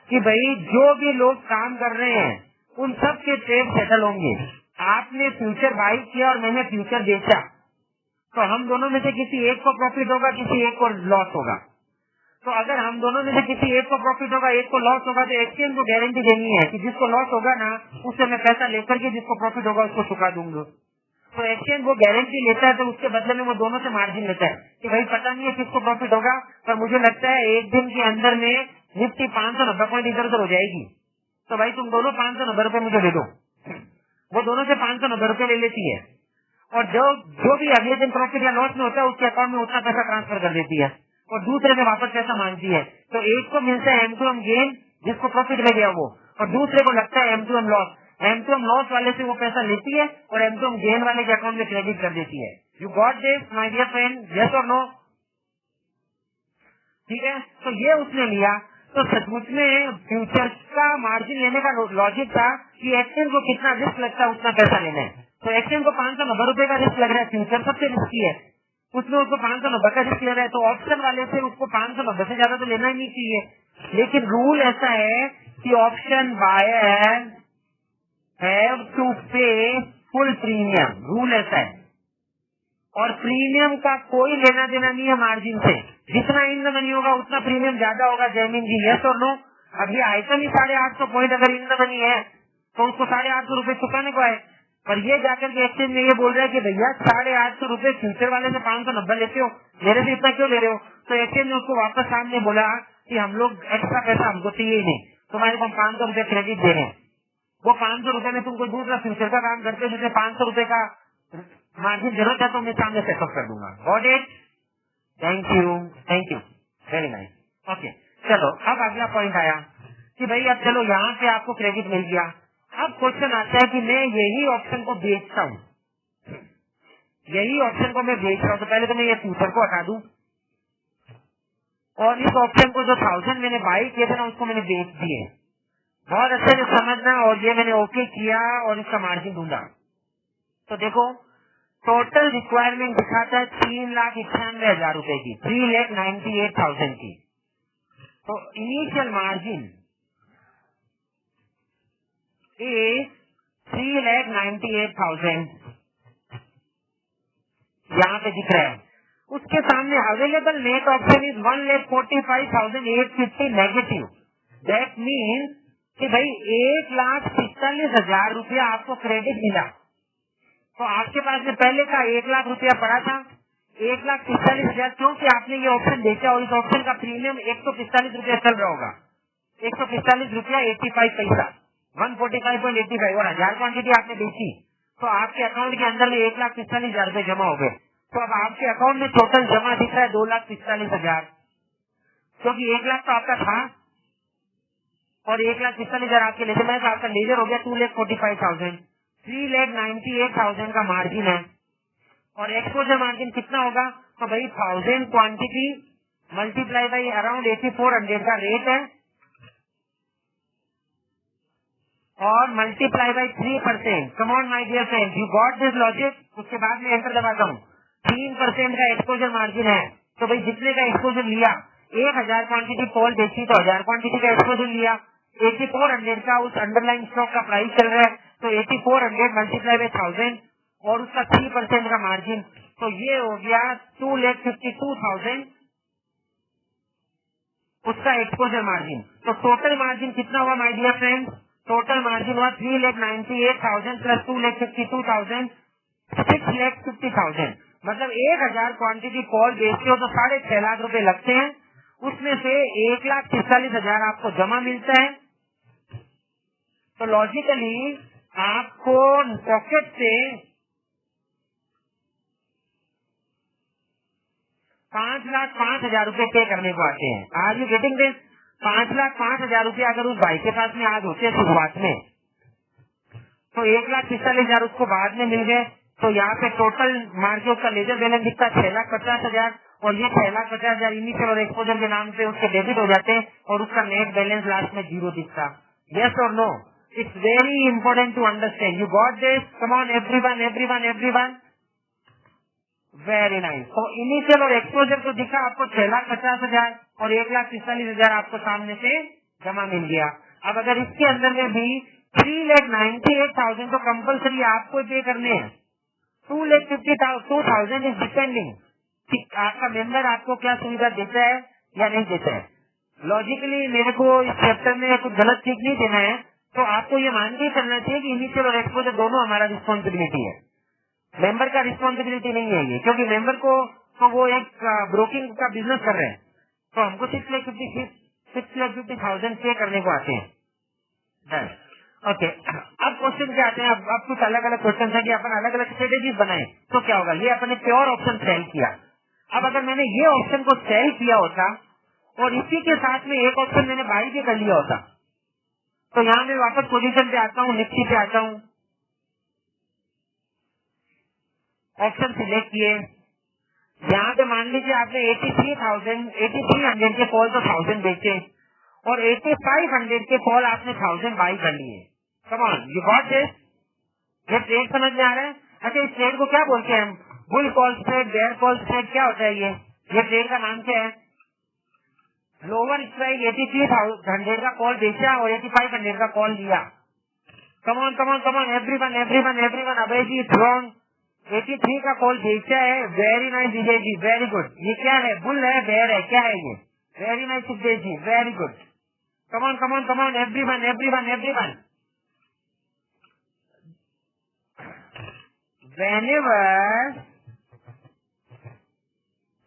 कि भाई जो भी लोग काम कर रहे हैं उन सब के ट्रेड सेटल होंगे। आपने फ्यूचर बाई किया और मैंने फ्यूचर बेचा, तो हम दोनों में से किसी एक को प्रॉफिट होगा, किसी एक को लॉस होगा। तो अगर हम दोनों में से किसी एक को प्रॉफिट होगा, एक को लॉस होगा, तो एक्सचेंज को गारंटी देनी है कि जिसको लॉस होगा ना उससे मैं पैसा लेकर के जिसको प्रॉफिट होगा उसको चुका दूंगा। तो एक्सचेंज वो गारंटी लेता है, तो उसके बदले में वो दोनों से मार्जिन लेता है कि भाई पता नहीं है किसको प्रॉफिट होगा, पर मुझे लगता है एक दिन के अंदर में निफ्टी 590 पॉइंट इधर उधर हो जाएगी, तो भाई तुम दोनों 590 रुपए मुझे दे दो। वो दोनों से 590 रुपए ले लेती है, और जो भी अगले दिन प्रॉफिट या लॉस में होता है उसके अकाउंट में उतना पैसा ट्रांसफर कर देती है और दूसरे में वापस पैसा मांगती है। तो एक को मिलता है M2M गेन जिसको प्रॉफिट में गया वो, और दूसरे को लगता है M2M लॉस। M2M लॉस वाले से वो पैसा लेती है और M2M गेन वाले के अकाउंट में क्रेडिट कर देती है। You got this my dear friend, yes और नो? ठीक है, तो ये उसने लिया। तो सचमुच में फ्यूचर्स का मार्जिन लेने का लॉजिक था कि एक्सचेंज को कितना रिस्क लगता है उतना पैसा लेना है। तो एक्सचेंज को 590 रुपए का रिस्क लग रहा है, फ्यूचर सबसे रिस्की है, उसमें उसको 590 का रिस्क ले रहा है, तो ऑप्शन वाले से उसको 590 से ज्यादा तो लेना ही नहीं चाहिए। लेकिन रूल ऐसा है कि ऑप्शन बायर हैव टू पे फुल प्रीमियम, रूल ऐसा है। और प्रीमियम का कोई लेना देना नहीं है मार्जिन से, जितना इन द मनी होगा उतना प्रीमियम ज्यादा होगा। जयमीन जी यस और नो? अब ये आइटम ही 850 पॉइंट अगर इन द मनी है तो उसको 850 रुपए चुकाने को है, पर ये जाकर के एक्सचेंज में ये बोल रहा है कि भैया 850 रुपए फ्यूचर वाले से 590 लेते हो, मेरे से इतना क्यों ले रहे हो? तो एक्सचेंज ने उसको वापस सामने बोला कि हम लोग एक्स्ट्रा पैसा हमको चाहिए ही नहीं, तुम्हारे को 500 रुपए क्रेडिट दे रहे हैं, वो 500 रुपए में तुम कोई दूसरा फ्यूचर का काम करते हो जिसे 500 रुपए का मार्जिन जरूरत है तो मैं सामने सेटअप कर दूंगा। Got it? Thank you, very nice. Okay, चलो अब अगला पॉइंट आया कि भाई अब चलो यहाँ पे आपको क्रेडिट मिल गया। अब क्वेश्चन आता है कि मैं यही ऑप्शन को बेचता हूँ, यही ऑप्शन को मैं बेच रहा हूँ, तो पहले तो मैं ये फ्यूचर को हटा दूं और इस ऑप्शन को जो 1000 मैंने बाई किए थे ना उसको मैंने बेच दिए। बहुत अच्छे से समझना, और ये मैंने ओके किया और इसका मार्जिन ढूंढा। तो देखो टोटल रिक्वायरमेंट दिखाता है 3,98,000 रुपए की, 3,98,000 की। तो इनिशियल मार्जिन इज 3,98,000 यहाँ पे दिख रहा है। उसके सामने available net option is 1,45,850 negative. That means कि भाई 1,45,000 रुपया आपको क्रेडिट मिला। तो आपके पास में पहले का 1 लाख रुपया पड़ा था, 1,45,000 क्योंकि आपने ये ऑप्शन बेचा और इस ऑप्शन का प्रीमियम 145 रुपया चल रहा होगा, 145 रुपया 85 पैसा, 145.85, और 1000 क्वांटिटी आपने बेची तो आपके अकाउंट के अंदर में 1,45,000 रुपए जमा हो गए। तो अब आपके अकाउंट में टोटल जमा दिख रहा है 2,45,000, क्योंकि 1 लाख तो आपका था और 1,45,000 आपके लेजर में, तो आपका लेजर हो गया 2,45,000। 3,98,000 का मार्जिन है और एक्सपोजर मार्जिन कितना होगा? तो भाई 1000 क्वांटिटी मल्टीप्लाई बाई अराउंड 8400 का रेट है और multiply by 3%। Come on my dear friends, you got this logic? उसके बाद में एंटर दबाता हूँ। 3% का एक्सपोजर मार्जिन है, तो भाई जितने का एक्सपोजर लिया, 1000 क्वांटिटी कॉल बेची तो 1000 क्वांटिटी का एक्सपोजर लिया, 8400 का उस अंडरलाइन स्टॉक का प्राइस चल रहा है, तो 8400 मल्टीप्लाई बाई 1000 और उसका 3% का मार्जिन, तो ये हो गया 2,52,000 उसका एक्सपोजर मार्जिन। तो टोटल मार्जिन कितना हुआ my dear friends? Total margin हुआ 3,98,000 प्लस 2,52,000, 6,50,000। मतलब 1000 क्वांटिटी कॉल बेचते हो तो 6.5 लाख रुपए लगते हैं, उसमें से 1,45,000 आपको जमा मिलता है। तो लॉजिकली आपको पॉकेट से 5,05,000 रुपए पे करने को आते हैं। Are you getting this? 5,05,000 रुपया अगर उस भाई के पास में आज होते शुरुआत में, तो 1,45,000 उसको बाद में मिल गए। तो यहाँ पे टोटल मार्केट का लेजर बैलेंस दिखता है 6,50,000 और ये 6,50,000 इनिशियल और एक्सपोजर के नाम पे उसके डेबिट हो जाते हैं और उसका नेट बैलेंस लास्ट में 0 दिखता। यस और no? It's very important to understand. You got this? Come on everyone. Very nice. तो इनिशियल और एक्सपोजर तो दिखा आपको 6,50,000 और 1,45,000 आपको सामने से जमा मिल गया। अब अगर इसके अंदर में भी 3,98,000 तो कंपल्सरी आपको पे करने हैं। 2,52,000 इज डिपेंडिंग कि आपका मेंबर आपको क्या सुविधा देता है या नहीं देता है। लॉजिकली मेरे को इस चैप्टर में कुछ गलत सीख नहीं देना है, तो आपको ये मान के चलना चाहिए कि इनिशियल और एक्सपोजर दोनों हमारा रिस्पॉन्सिबिलिटी है, मेंबर का रिस्पॉन्सिबिलिटी नहीं है ये, क्योंकि मेंबर को तो वो एक ब्रोकिंग का बिजनेस कर रहे हैं, तो हमको 6,50,000 पे करने को आते हैं। ओके, अब क्वेश्चन क्या आते हैं? अब कुछ अलग अलग क्वेश्चन है कि अपन अलग अलग स्ट्रेटेजीज बनाए तो क्या होगा। ये अपने प्योर ऑप्शन सेल किया। अब अगर मैंने ये ऑप्शन को सेल किया होता और इसी के साथ में एक ऑप्शन मैंने बाई भी कर लिया होता, तो यहाँ मैं वापस पोजीशन पे आता हूँ, निफ्टी पे आता हूँ, ऑप्शन सिलेक्ट किए। यहाँ पे मान लीजिए आपने 8300 के कॉल तो 1000 बेचे और 8500 के कॉल आपने 1000 बाई कर लिए। Come on, you got this? ये ट्रेड समझ में आ रहा है? अच्छा, इस ट्रेड को क्या बोलते हैं हम? Bull call spread, bear call spread, क्या होता है ये ट्रेड का नाम क्या है? लोअर स्ट्राइक 8300 का कॉल बेचा और 8500 का कॉल लिया। Come on come on come on everyone, Abhay ji wrong. 83 का कॉल बेचा है, very nice Vijay ji, very good. ये क्या है, बुल है, बेयर है, क्या है ये? Very nice Sukhdev ji, very good. Come on everyone. Whenever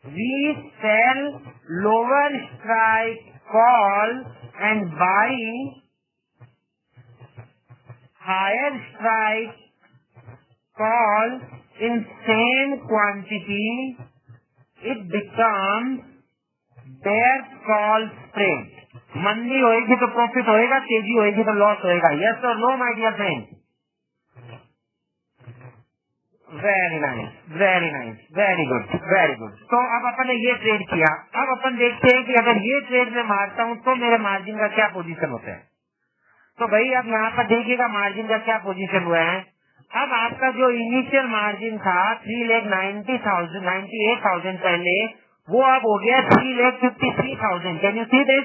we sell lower strike call and buy higher strike call in same quantity, it becomes bear call spread. मंदी होएगी तो प्रॉफिट होएगा, तेजी होएगी तो लॉस होएगा। यस और no my dear friend? Very nice, very good. तो अब अपन ने ये ट्रेड किया। अब अपन देखते हैं कि अगर ये ट्रेड में मारता हूँ तो मेरे मार्जिन का क्या पोजीशन होता है। तो भाई अब यहाँ पर देखिएगा मार्जिन का क्या पोजीशन हुआ है। अब आपका जो इनिशियल मार्जिन था 3,98,000 पहले, वो अब हो गया 3,53,000। Can you see this?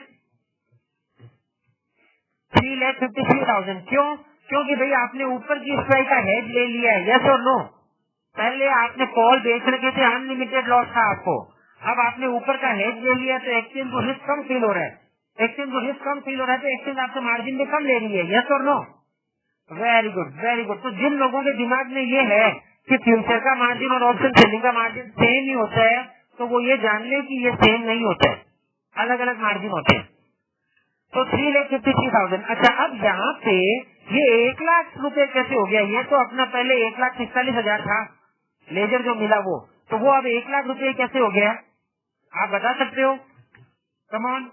3,53,000। क्यों? क्योंकि भाई आपने ऊपर की स्ट्राइक का हेड ले लिया है। यस और नो? पहले आपने कॉल बेच रखे थे, अनलिमिटेड लॉस था आपको। अब आपने ऊपर का हेड ले लिया तो एक्सचेंज को रिस्क कम फील हो रहा है। तो एक्सचेंज आपसे मार्जिन भी कम ले रही है। यस और नो? Very good. तो जिन लोगों के दिमाग में ये है कि फ्यूचर का मार्जिन और ऑप्शन सेलिंग का मार्जिन सेम ही होता है, तो वो ये जान ले कि ये सेम नहीं होता है, अलग अलग मार्जिन होते हैं। तो 3,53,000। अच्छा, अब यहाँ पे ये 1 लाख रुपए कैसे हो गया? ये तो अपना पहले 1,45,000 था लेजर जो मिला वो, तो वो अब 1 लाख रुपए कैसे हो गया? आप बता सकते हो? Come on.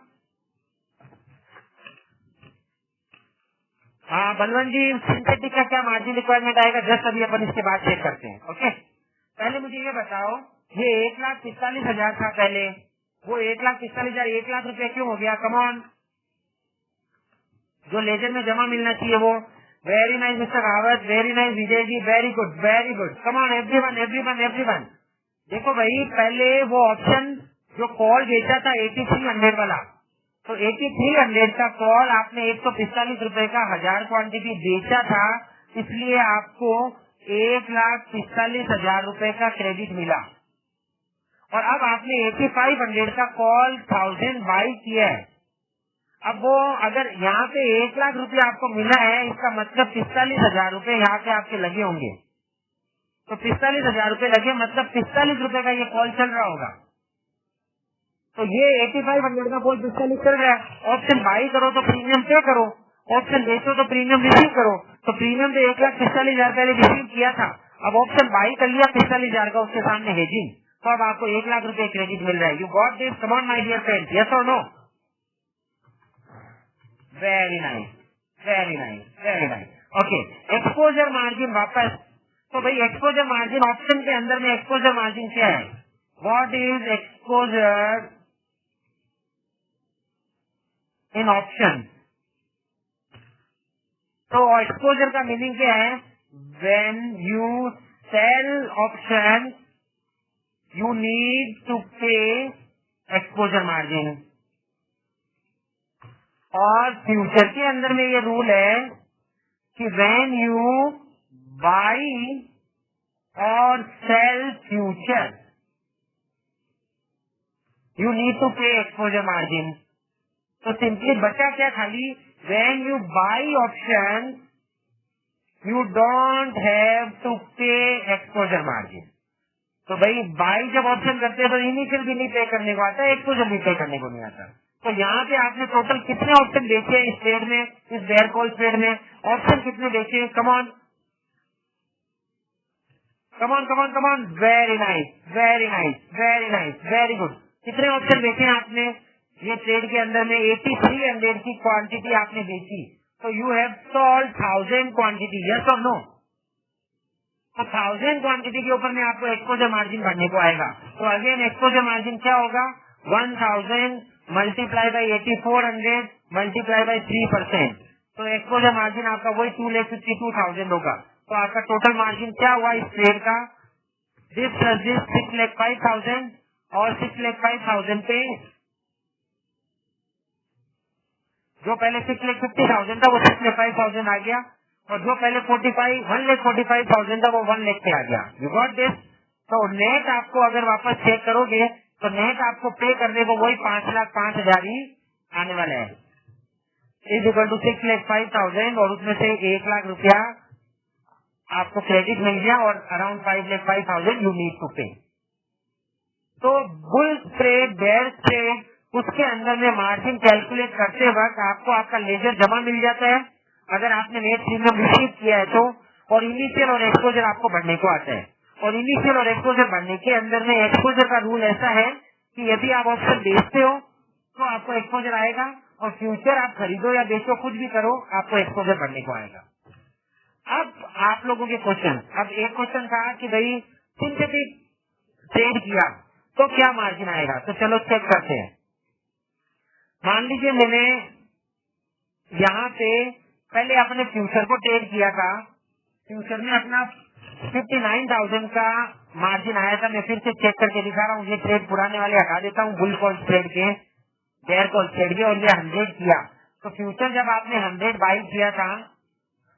हाँ बलवंत जी, सिंथेटिक का क्या मार्जिन रिक्वायरमेंट आएगा? जस्ट अभी अपन इसके बाद चेक करते हैं। ओके, पहले मुझे ये बताओ, ये 1,45,000 था पहले, वो 1,45,000 1 लाख रुपए क्यों हो गया? Come on. जो लेजर में जमा मिलना चाहिए वो। Very nice mister Rawat, very nice Vijay ji, very good. Come on everyone. देखो भाई, पहले वो ऑप्शन जो कॉल बेचा था 8300 वाला, तो 8300 का कॉल आपने 145 रुपए का 1000 क्वांटिटी बेचा था, इसलिए आपको 1,45,000 रुपए का क्रेडिट मिला। और अब आपने 8500 का कॉल 1000 बाई किया है। अब वो अगर यहाँ पे 1 लाख रुपया आपको मिला है, इसका मतलब 45,000 रुपए यहाँ पे आपके लगे होंगे। तो 45,000 रुपए लगे, मतलब 45 रुपए का ये कॉल चल रहा होगा। तो ये 8500 का कॉल 45 चल रहा है। ऑप्शन बाई करो तो प्रीमियम पे करो, ऑप्शन बेचो तो प्रीमियम रिसीव करो। तो प्रीमियम तो 1,45,000 पहले रिसीव किया था, अब ऑप्शन बाई कर लिया 45,000 का, उसके सामने हेजिंग, तो अब आपको 1 लाख रुपए क्रेडिट मिल रहा है। You got this? Come on my dear friends, yes और no? Very nice. Okay, exposure margin वापस। तो भाई एक्सपोजर मार्जिन ऑप्शन के अंदर में एक्सपोजर मार्जिन क्या है? What is exposure in option? तो एक्सपोजर का मीनिंग क्या है? When you sell option you need to pay exposure margin. और फ्यूचर के अंदर में ये रूल है कि व्हेन यू बाई और sell future you need to pay exposure margin. तो सिंपली बचा क्या खाली? When you buy option you don't have to pay exposure margin. तो भाई बाई जब ऑप्शन करते हैं तो इनिशियल भी नहीं पे करने को आता है, एक्सपोजर भी पे करने को नहीं आता। तो यहाँ पे आपने टोटल कितने ऑप्शन बेचे हैं इस ट्रेड में, इस बेयर कॉल ट्रेड में? ऑप्शन कितने बेचे? कम on. Very nice, very good. कितने ऑप्शन बेचे हैं आपने? ये ट्रेड के अंदर में 8300 की क्वांटिटी आपने बेची, तो you have sold 1000 quantity, yes और नो? तो 1000 क्वांटिटी के ऊपर में आपको एक्सपोजर मार्जिन भरने को आएगा। तो अगेन एक्सपोजर मार्जिन क्या होगा? 1000 मल्टीप्लाई बाई 8400 मल्टीप्लाई बाई 3%। तो एक्सपोजर मार्जिन आपका वही 2,52,000 होगा। तो आपका टोटल मार्जिन क्या हुआ इस ट्रेड का? दिस प्लस दिस 6,05,000 और 6,05,000 पे जो पहले 6,50,000 था वो 6,05,000 आ गया, और जो पहले 1,45,000 था वो 1 लाख पे आ गया। You got this? तो नेट आपको अगर वापस चेक करोगे तो नेट आपको पे करने को वही 5,05,000 ही आने वाला है, इज इक्वल टू 6,05,000, और उसमें से 1 लाख रुपया आपको क्रेडिट मिल गया और अराउंड 5,05,000 यू नीड टू पे। तो बुल ट्रेड, बेयर ट्रेड, उसके अंदर में मार्जिन कैलकुलेट करते वक्त आपको आपका लेजर जमा मिल जाता है अगर आपने नेट प्रीमियम रिसीव किया है तो, और इनिशियल और एक्सपोजर आपको बढ़ने को आता है। और इनिशियल और एक्सपोजर बढ़ने के अंदर में एक्सपोजर का रूल ऐसा है कि यदि आप ऑप्शन बेचते हो तो आपको एक्सपोजर आएगा, और फ्यूचर आप खरीदो या बेचो कुछ भी करो आपको एक्सपोजर बढ़ने को आएगा। अब आप लोगों के क्वेश्चन, अब एक क्वेश्चन था कि भाई सिंथेटिक ट्रेड किया तो क्या मार्जिन आएगा? तो चलो चेक करते हैं। मान लीजिए मैंने यहाँ पे पहले अपने फ्यूचर को ट्रेड किया था, फ्यूचर में अपना 59,000 का मार्जिन आया था। मैं फिर से चेक करके दिखा रहा हूँ, ये ट्रेड पुराने वाले हटा देता हूँ, बुल कॉल ट्रेड के, बेयर कॉल ट्रेड के, और ये 100 किया। तो फ्यूचर जब आपने 100 बाई किया था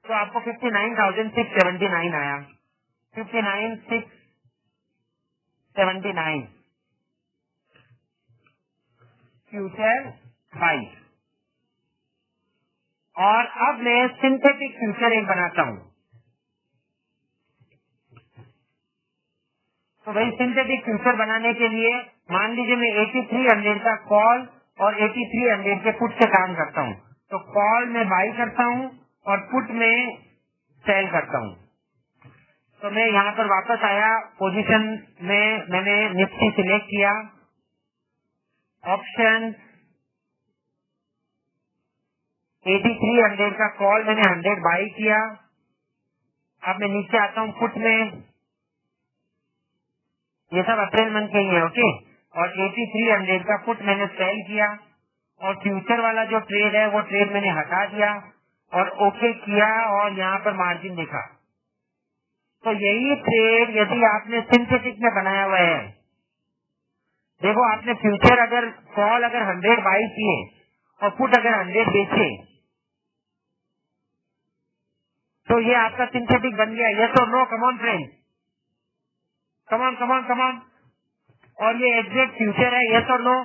तो आपको 59,679 आया, 59,679 फ्यूचर बाई। और अब मैं सिंथेटिक फ्यूचर एक बनाता हूँ। तो भाई सिंथेटिक फ्यूचर बनाने के लिए मान लीजिए मैं 8300 का कॉल और 8300 के पुट से काम करता हूँ। तो कॉल में बाई करता हूँ और पुट में सेल करता हूँ। तो मैं यहाँ पर वापस आया, पोजीशन में मैंने निफ्टी सिलेक्ट किया, ऑप्शन 8300 का कॉल मैंने 100 बाई किया। अब मैं नीचे आता हूँ पुट में, ये सब अप्रैल मंथ के ही है, ओके। और 8300 का पुट मैंने सेल किया, और फ्यूचर वाला जो ट्रेड है वो ट्रेड मैंने हटा दिया और ओके किया, और यहाँ पर मार्जिन देखा। तो यही ट्रेड यदि आपने सिंथेटिक में बनाया हुआ है, देखो आपने फ्यूचर अगर कॉल अगर 100 बाई किए और पुट अगर 100 बेचे तो ये आपका सिंथेटिक बन गया, यस और no? Come on friend, come on come on come on. और ये एग्जैक्ट फ्यूचर है, यस और no?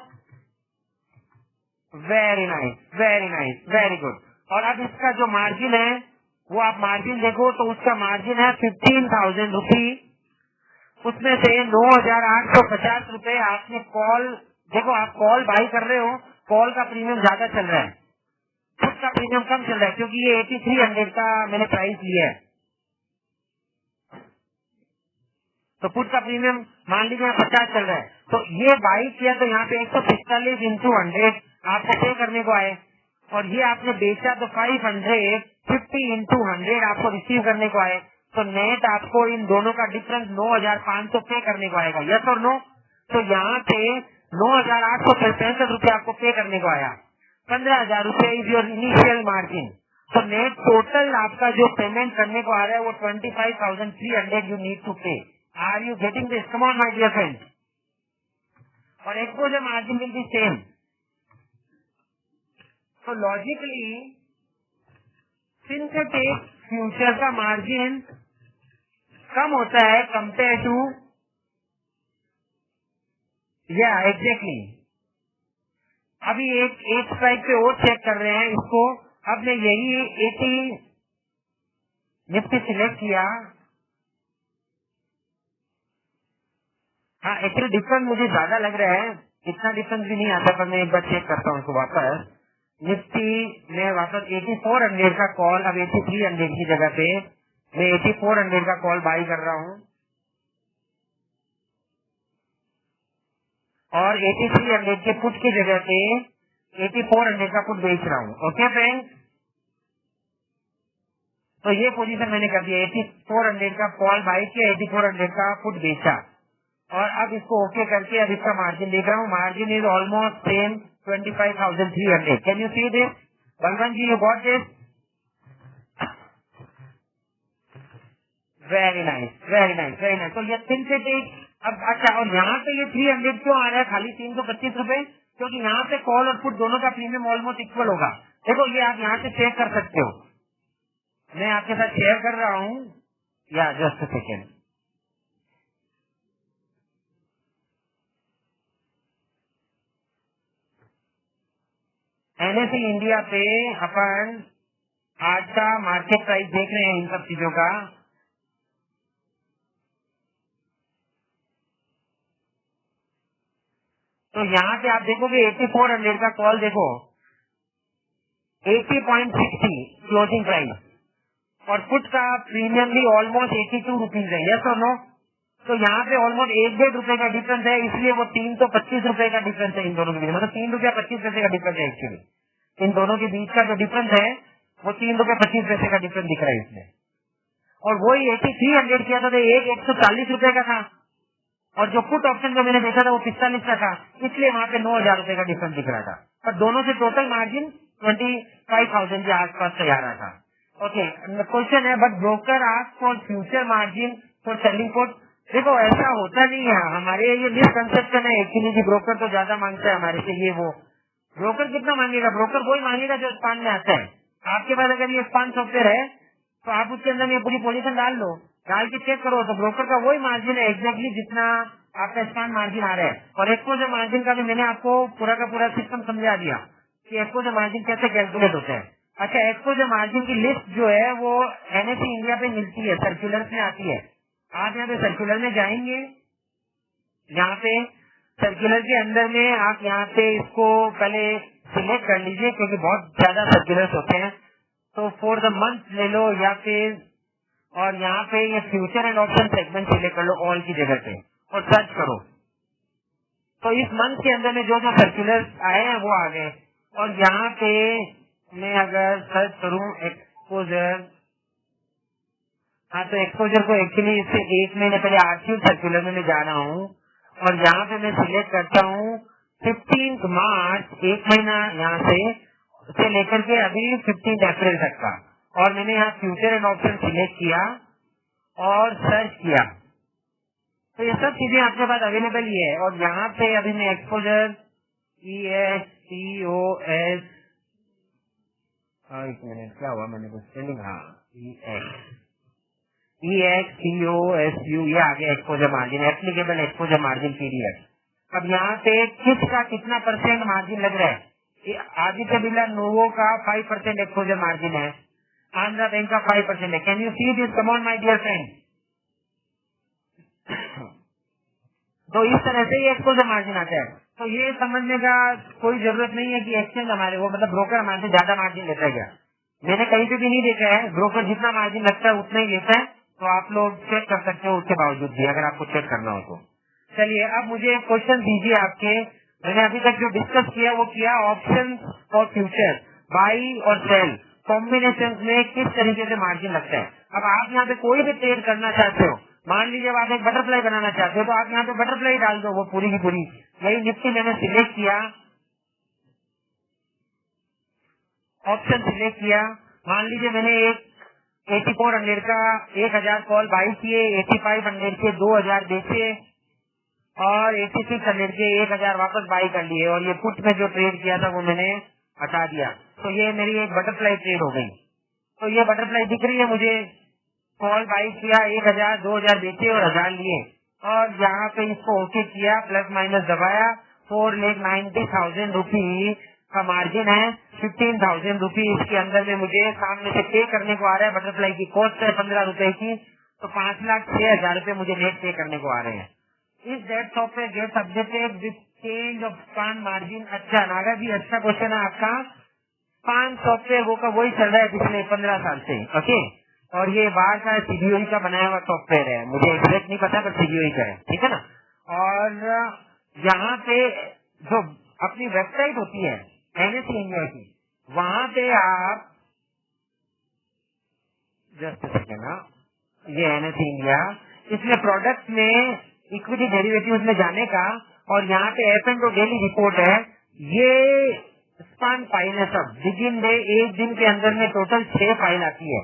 Very nice, very nice, very good. और अब इसका जो मार्जिन है वो आप मार्जिन देखो तो उसका मार्जिन है 15,000 रुपी। उसमें से 9,850 रुपए आपने कॉल, देखो आप कॉल बाई कर रहे हो, कॉल का प्रीमियम ज्यादा चल रहा है, पुट का प्रीमियम कम चल रहा है, क्योंकि ये 8300 का मैंने प्राइस लिया है। तो पुट का प्रीमियम मान लीजिए 50 चल रहा है, तो ये बाई किया तो यहाँ पे 145 इंटू 100 आपको पे करने को आए, और ये आपने बेचा तो 550 इंटू 100 आपको रिसीव करने को आए। तो नेट आपको इन दोनों का डिफरेंस 9,500 पे करने को आएगा, यस और नो? तो यहाँ पे 9,865 रुपए आपको पे करने को आया, 15,000 रुपए इज योर इनिशियल मार्जिन। तो नेट टोटल आपका जो पेमेंट करने को आ रहा है वो 25,300 you need to pay. Are you getting this? Come on my dear friend. और exposure margin will be same. तो लॉजिकली सिंथेटिक फ्यूचर का मार्जिन कम होता है कंपेयर टू, या एग्जैक्टली। अभी एक स्ट्राइक पे और चेक कर रहे हैं इसको। अब मैं यही 80 निफ्टी सिलेक्ट किया। हाँ, एक्चुअली डिफरेंस मुझे ज्यादा लग रहा है, इतना डिफरेंस भी नहीं आता, पर मैं एक बार चेक करता हूँ इसको वापस। निफ्टी में वापस 8400 का कॉल, अब 8300 की जगह पे मैं 8400 का कॉल बाई कर रहा हूँ, और 8300 के पुट की जगह पे 8400 का पुट बेच रहा हूँ, ओके फ्रेंड्स? तो ये पोजीशन मैंने कर दिया, 8400 का कॉल बाई किया, 8400 का पुट बेचा, और अब इसको ओके करके अब इसका मार्जिन देख रहा हूँ। Margin is almost same 25,300। Can you see this Balwant ji, you got this? Very nice, very nice, very nice. तो ये सिंथेटिक अब अच्छा, और यहाँ पे ये 300 क्यों आ रहा है खाली 325 रुपए? क्योंकि यहाँ पे कॉल और पुट दोनों का प्रीमियम ऑलमोस्ट इक्वल होगा। देखो ये आप यहाँ से चेक कर सकते हो, मैं आपके साथ शेयर कर रहा हूँ, या just a second. NSE India पे अपन आज का मार्केट प्राइस देख रहे हैं इन सब चीजों का। तो यहाँ पे आप देखोगे 8400 का कॉल, देखो 80.60 क्लोजिंग प्राइस, और पुट का प्रीमियम भी ऑलमोस्ट 82 रुपीज है, यस और नो? तो यहाँ पे ऑलमोस्ट 1-1.5 रुपए का डिफरेंस है, इसलिए वो 325 रुपए का डिफरेंस है इन दोनों के बीच, मतलब 3.25 रुपए का डिफरेंस है एक्चुअली। इन दोनों के बीच का जो डिफरेंस है वो 3.25 रुपए का डिफरेंस दिख रहा है इसमें। और वही 8300 किया था तो एक 140 रुपए का था, और जो पुट ऑप्शन का मैंने देखा था वो 45 का था, इसलिए वहाँ पे 9,000 रुपए का डिफरेंस दिख रहा था। और दोनों से टोटल मार्जिन 25,000 के आसपास से आ रहा था। ओके, क्वेश्चन है but broker ask for future margin for selling put. देखो ऐसा होता नहीं है, हमारे ये मिसकंसेप्शन है एक्चुअली कि ब्रोकर तो ज्यादा मांगता है हमारे से, ये वो। ब्रोकर कितना मांगेगा? ब्रोकर वही मांगेगा जो स्पान में आता है। आपके पास अगर ये स्पान सॉफ्टवेयर है तो आप उसके अंदर ये पूरी पोजीशन डाल लो, डाल के चेक करो, तो ब्रोकर का वही मार्जिन है एग्जैक्टली जितना आपका स्पान मार्जिन आ रहा है। और एक्सपोजर मार्जिन का भी मैंने आपको पूरा का पूरा सिस्टम समझा दिया कि एक्सपोजर मार्जिन कैसे कैलकुलेट होता है। अच्छा, एक्सपोजर मार्जिन की लिस्ट जो है वो एनएसई इंडिया पे मिलती है, सर्कुलर में आती है। आप यहाँ पे सर्कुलर में जाएंगे, यहाँ पे सर्कुलर के अंदर में आप यहाँ पे इसको पहले सिलेक्ट कर लीजिए क्योंकि बहुत ज्यादा सर्कुलर्स होते हैं। तो फॉर द मंथ ले लो या फिर, और यहाँ पे ये future and option segment select कर लो ऑल की जगह पे और सर्च करो। तो इस मंथ के अंदर में जो जो सर्कुलर आए हैं वो आ गए। और यहाँ पे मैं अगर सर्च करूँ एक्सपोजर, हाँ तो एक्सपोजर को एक्चुअली इससे 1 महीने पहले आर्चिव सर्कुलर में मैं जा रहा हूँ और यहाँ पे मैं सिलेक्ट करता हूँ 15 मार्च, 1 महीना यहाँ से लेकर के अभी 15 अप्रैल तक का। और मैंने यहाँ फ्यूचर एंड ऑप्शन सिलेक्ट किया और सर्च किया, तो ये सब चीजें आपके पास अवेलेबल ही है। और यहाँ पे अभी मैं एक्सपोजर EXPOS, एक मिनट क्या हुआ, मैंने कुछ स्पेलिंग, हाँ EXPOSU, ये आ गया exposure margin, applicable exposure margin period. अब यहाँ पे किसका कितना परसेंट मार्जिन लग रहा है? आदित्य बिरला नोवो का 5% एक्सपोजर मार्जिन है, आंध्रा बैंक का 5% है। Can you see this? Come on my dear friend. तो इस तरह से ये एक्सपोजर मार्जिन आता है। तो ये समझने का कोई जरूरत नहीं है कि एक्सचेंज हमारे वो मतलब ब्रोकर हमारे से ज्यादा मार्जिन लेता है क्या। मैंने कहीं पे भी नहीं देखा है, ब्रोकर जितना मार्जिन लगता है उतना ही लेता है। तो आप लोग चेक कर सकते हो उसके बावजूद भी, अगर आपको चेक करना हो तो। चलिए अब मुझे क्वेश्चन दीजिए आपके, मैंने अभी तक जो डिस्कस किया वो किया ऑप्शन और फ्यूचर, बाई और सेल कॉम्बिनेशन में किस तरीके से मार्जिन लगता है। अब आप यहाँ पे कोई भी ट्रेड करना चाहते हो, मान लीजिए आप एक बटरफ्लाई बनाना चाहते हो तो आप यहाँ पे बटरफ्लाई डाल दो, वो पूरी की पूरी। यही निफ्टी मैंने सिलेक्ट किया, ऑप्शन सिलेक्ट किया, मान लीजिए मैंने एक 8400 का 1000 कॉल बाई किए, 8500 के 2000 बेचे और 8600 के 1000 वापस बाई कर लिए, और ये पुट में जो ट्रेड किया था वो मैंने हटा दिया। तो ये मेरी एक बटरफ्लाई ट्रेड हो गई। तो ये बटरफ्लाई दिख रही है मुझे, कॉल बाई किया, 1000 2000 बेचे और 1000 लिए, और यहाँ पे इसको ओके किया, प्लस माइनस दबाया, 4,90,000 रुपी का मार्जिन है, 15,000 रुपी इसके अंदर में मुझे सामने से पे करने को आ रहा है। बटरफ्लाई की कॉस्ट है 15 रुपए की, तो 5,06,000 रुपए मुझे नेट पे करने को आ रहे हैं। इस date software get subjected with change of span margin. अच्छा नागा जी, अच्छा क्वेश्चन है आपका। स्पान सॉफ्टवेयर वो का वही चल रहा है पिछले 15 साल से, ओके। और ये बाहर का सीबीओई का बनाया हुआ सॉफ्टवेयर है, मुझे एग्जैक्ट नहीं पता पर सीबीओई का है, ठीक है ना। और यहाँ पे जो अपनी वेबसाइट होती है एनएसई इंडिया की, वहाँ पे आप जस्ट सेकेंड, हाँ, ये NSE इंडिया, इसमें प्रोडक्ट में इक्विटी डेरिवेटिव्स में जाने का, और यहाँ पे F&O डेली रिपोर्ट है, ये स्पान फाइल है सब। बिगिन डे, एक दिन के अंदर में टोटल 6 फाइल आती है।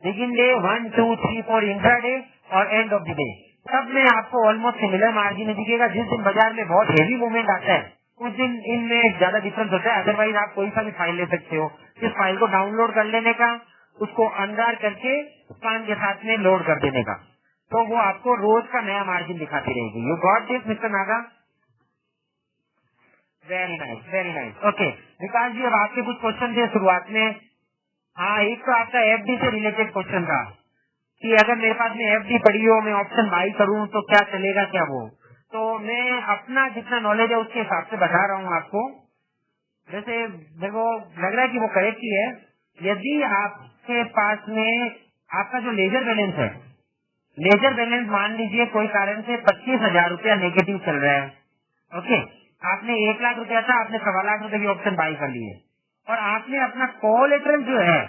बिगिन डे 1, 2, 3, 4 इंट्रा डे और एंड ऑफ द डे, सब में आपको ऑलमोस्ट सिमिलर मार्जिन दिखेगा। जिस दिन बाजार में बहुत हेवी मूवमेंट आता है उस दिन इनमें ज्यादा डिफरेंस होता है। अदरवाइज आप कोई सा भी फाइल ले सकते हो। इस फाइल को डाउनलोड कर लेने का, उसको अनगार करके स्पान के साथ में लोड कर देने का, तो वो आपको रोज का नया मार्जिन दिखाती रहेगी। You got this mister Naga? Very nice, very nice. Okay Vikas ji, अब आपके कुछ क्वेश्चन थे शुरुआत में। हाँ, एक तो आपका FD से रिलेटेड क्वेश्चन था कि अगर मेरे पास में FD पड़ी हो, मैं ऑप्शन बाई करूं तो क्या चलेगा, क्या वो। तो मैं अपना जितना नॉलेज है उसके हिसाब से बता रहा हूँ आपको। वैसे मेरे को लग रहा है कि वो करेक्ट ही है। यदि आपके पास में आपका जो लेजर बैलेंस है, लेजर बैलेंस मान लीजिए कोई कारण से 25,000 रुपया नेगेटिव चल रहा है, ओके, आपने 1 लाख रुपया था, आपने 1.25 लाख रुपए की ऑप्शन बाई कर लिए, और आपने अपना कोलेटरल जो है,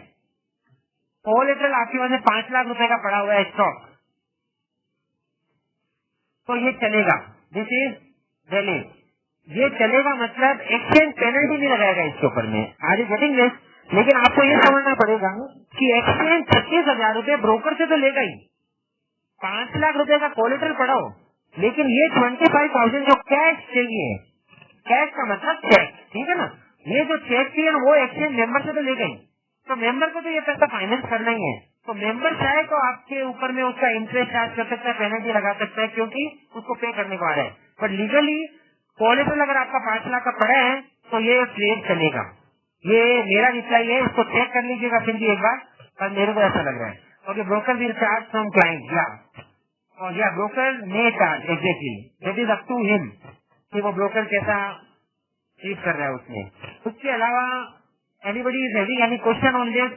कोलेटरल आपके पास 5 लाख रुपए का पड़ा हुआ है स्टॉक, तो ये चलेगा। दिस इज वैलिड, ये चलेगा, मतलब एक्सचेंज पेनल्टी नहीं लगाएगा इसके ऊपर में। Are you getting this? लेकिन आपको ये समझना पड़ेगा कि एक्सचेंज 25,000 रुपए ब्रोकर से तो लेगा ही, 5 लाख रुपए का कोलेटरल पड़ा हो, लेकिन ये 25,000 जो कैश चाहिए, कैश का मतलब चेक, ठीक है ना, ये जो चेक चाहिए ना वो एक्सचेंज मेंबर से तो लेगा ही। तो मेंबर को तो ये पैसा फाइनेंस करना ही है। तो मेंबर चाहे तो आपके ऊपर में उसका इंटरेस्ट चार्ज कर सकता है, पेनल्टी लगा सकता है, क्योंकि उसको पे करने को आ रहा है। बट लीगली कोलेटरल अगर आपका 5 लाख का पड़ा है तो ये ट्रेड चलेगा। ये मेरा रिप्लाई है, इसको चेक कर लीजिएगा फिर भी एक बार, पर मेरे को ऐसा लग रहा है। Okay, broker will charge from client, या broker may charge, exactly, that is up to him कि वो ब्रोकर कैसा ट्रीट कर रहा है उसमें। उसके अलावा anybody is having any question on this?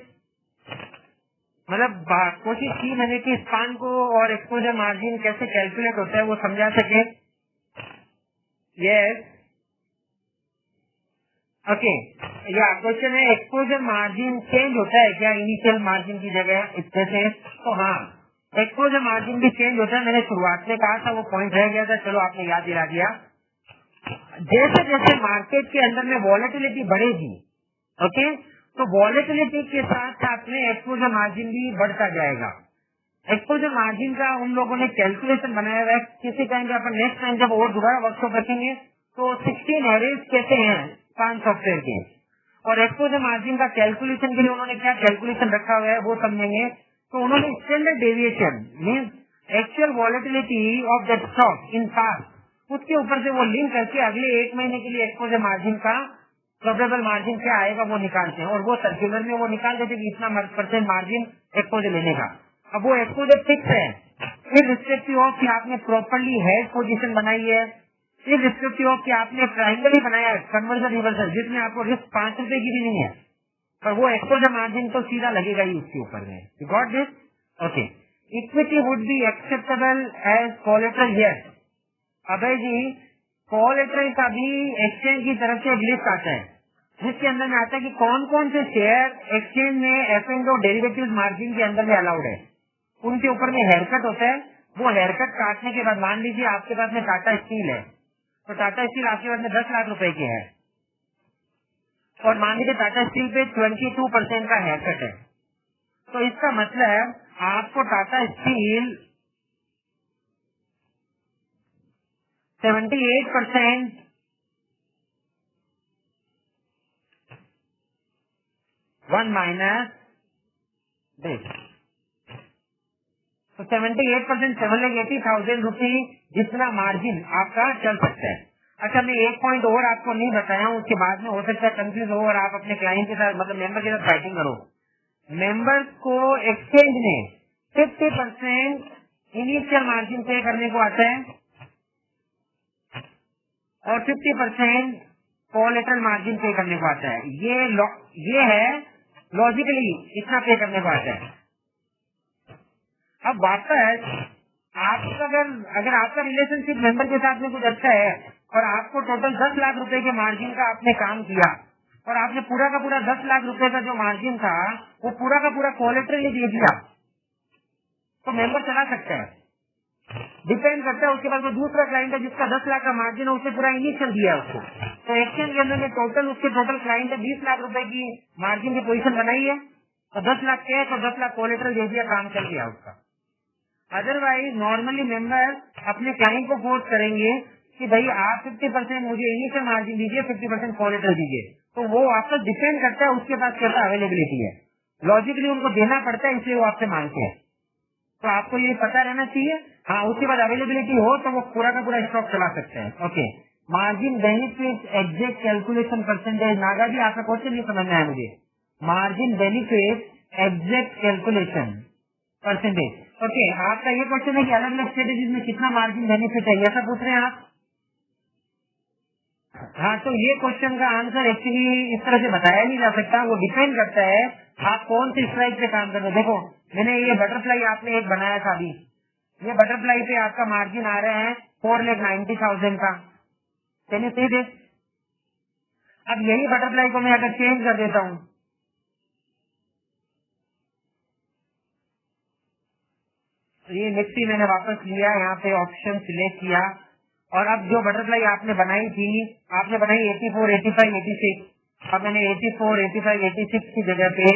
मतलब कोशिश की मैंने कि स्पान को और एक्सपोजर मार्जिन कैसे कैलकुलेट होता है वो समझा सके। यस, ओके, या क्वेश्चन है एक्सपोजर मार्जिन चेंज होता है क्या इनिशियल मार्जिन की जगह इससे से? तो हाँ, एक्सपोजर मार्जिन भी चेंज होता है। मैंने शुरुआत में कहा था, वो पॉइंट रह गया था, चलो आपने याद दिला दिया। जैसे जैसे मार्केट के अंदर में वॉलेटिलिटी बढ़ेगी, ओके, तो वॉलेटिलिटी के साथ साथ में एक्सपोजर मार्जिन भी बढ़ता जाएगा। एक्सपोजर मार्जिन का उन लोगों ने कैलकुलेशन बनाया हुआ है, किसी टाइम अपन नेक्स्ट टाइम जब और दोबारा वर्कशॉप रखेंगे तो 16 एरेज कैसे हैं स्पान सॉफ्टवेयर के, और एक्सपोजर मार्जिन का कैलकुलेशन के लिए उन्होंने क्या कैलकुलेशन रखा हुआ है वो समझेंगे। तो उन्होंने standard deviation means actual volatility of that stock in past, उसके ऊपर से वो लिंक करके अगले 1 महीने के लिए एक्सपोजर मार्जिन का प्रोबेबल मार्जिन क्या आएगा वो निकालते हैं, और वो सर्कुलर में वो निकाल देते कि इतना % मार्जिन एक्सपोजर लेने का। अब वो एक्सपोजर फिक्स है, इररिस्पेक्टिव ऑफ कि आपने प्रॉपरली हेड पोजीशन बनाई है, इररिस्पेक्टिव ऑफ कि आपने ट्रायंगल ही बनाया है कन्वर्जन रिवर्सल, जिसमें आपको रिस्क 5 रुपए की भी नहीं है, पर वो एक्सपोजर मार्जिन तो सीधा लगेगा ही उसके ऊपर में। You got this? Okay, equity would be acceptable as collateral? Yes Abhay ji, collateral का भी एक्सचेंज की तरफ से एक लिस्ट आता है जिसके अंदर में आता है कि कौन कौन से शेयर एक्सचेंज में F&O डेरिवेटिव मार्जिन के अंदर में अलाउड है, उनके ऊपर में हेयरकट होता है। वो हेयरकट काटने के बाद मान लीजिए आपके पास में टाटा स्टील है, तो टाटा स्टील आपके पास में 10 लाख रुपए की है, और मान लीजिए टाटा स्टील पे 22% का हेयरकट है, तो इसका मतलब आपको Tata steel 78% one minus this, तो 78% 7,80,000 रुपी जितना मार्जिन आपका चल सकता है। अच्छा, मैं एक पॉइंट और आपको नहीं बताया हूँ, उसके बाद में हो सकता है कंफ्यूज हो और आप अपने क्लाइंट के साथ मतलब मेंबर के साथ फाइटिंग करो। मेंबर्स को एक्सचेंज में 50% इनिशियल मार्जिन पे करने को आता है और 50% कोलेटरल मार्जिन पे करने को आता है। ये है लॉजिकली इतना पे करने को आता है। अब वापस आपका अगर आपका रिलेशनशिप मेंबर के साथ में कुछ अच्छा है और आपको टोटल 10 लाख रुपए के मार्जिन का आपने काम किया और आपने पूरा का पूरा 10 लाख रुपए का जो मार्जिन था वो पूरा का पूरा कोलेटरल दे दिया, तो मेंबर चला सकता है, डिपेंड करता है। उसके बाद जो दूसरा क्लाइंट है जिसका 10 लाख का मार्जिन है, उसने पूरा इनिशियल दिया है उसको, तो एक्सचेंज के अंदर में टोटल क्लाइंट है 20 लाख रुपए की मार्जिन की पोजीशन बनाई है, तो 10 लाख कैश और 10 लाख कोलेटरल दे दिया, काम चल गया उसका। अदरवाइज नॉर्मली मेंबर अपने क्लाइंट को फोर्स करेंगे कि भाई आप 50% मुझे इनिशियल मार्जिन दीजिए, 50% कोलेटरल दीजिए, तो वो आपका डिपेंड करता है उसके पास कैसा अवेलेबिलिटी है। लॉजिकली उनको देना पड़ता है, इसलिए वो आपसे मांगते हैं, तो आपको ये पता रहना चाहिए। हाँ, उसके बाद अवेलेबिलिटी हो तो वो पूरा का पूरा स्टॉक चला सकते हैं। Okay, margin benefit exact calculation percentage. Naga ji आपका क्वेश्चन नहीं समझ में आया मुझे। Margin benefit exact calculation percentage. Okay, आपका ये क्वेश्चन है कि अलग अलग स्ट्रेटेजीज में कितना मार्जिन बेनिफिट है, ऐसा पूछ रहे हैं आप? हाँ, तो ये क्वेश्चन का आंसर एक्चुअली इस तरह से बताया नहीं जा सकता, वो डिपेंड करता है आप कौन सी स्ट्राइक पे काम कर रहे हो। देखो, मैंने ये बटरफ्लाई आपने एक बनाया था अभी, ये बटरफ्लाई पे आपका मार्जिन आ रहे हैं 4,90,000 का, कैन यू सी दिस? अब यही बटरफ्लाई को मैं अगर चेंज कर देता हूँ, तो ये निफ्टी मैंने वापस लिया, यहाँ पे ऑप्शन सिलेक्ट किया, और अब जो बटरफ्लाई आपने बनाई थी, आपने बनाई 84, 85, 86, अब मैंने 84, 85, 86 की जगह पे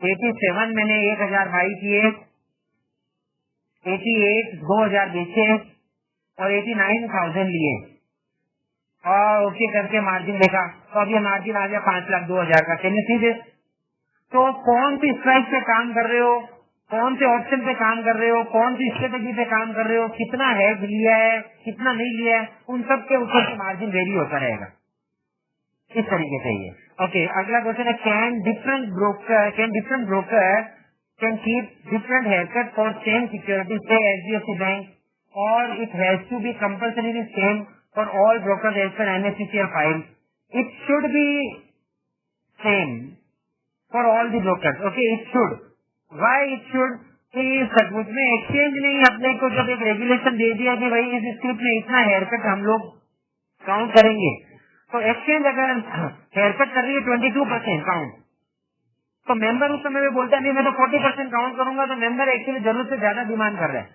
87 मैंने 1,000 बाई किए, 88 2,000 बेचे और 89,000 लिए, और ओके करके मार्जिन देखा, तो अब ये मार्जिन आ गया 5,02,000 का। Can you see this? तो कौन सी स्ट्राइक पे काम कर रहे हो, कौन से ऑप्शन पे काम कर रहे हो, कौन सी स्ट्रेटेजी पे काम कर रहे हो, कितना हेज लिया है, कितना नहीं लिया है, उन सब के ऊपर से मार्जिन वेरी होता रहेगा, इस तरीके से ये। ओके, अगला क्वेश्चन है, can different broker can keep different haircut for same security से एचडीएफसी बैंक, और it has to be compulsory same for all broker as per NSCCL file? It should be same for all the brokers. Okay, it should, why it should? सचमुच में exchange ने अपने को जब एक regulation दे दिया कि भाई इस स्क्रिप्ट में इतना हेयरकट हम लोग काउंट करेंगे, तो एक्सचेंज अगर हेयरकट कर रही है 22% काउंट, तो मेंबर उस समय में बोलता है नहीं मैं तो 40% काउंट करूंगा, तो मेंबर एक्चुअली जरूरत से ज्यादा डिमांड कर रहा है।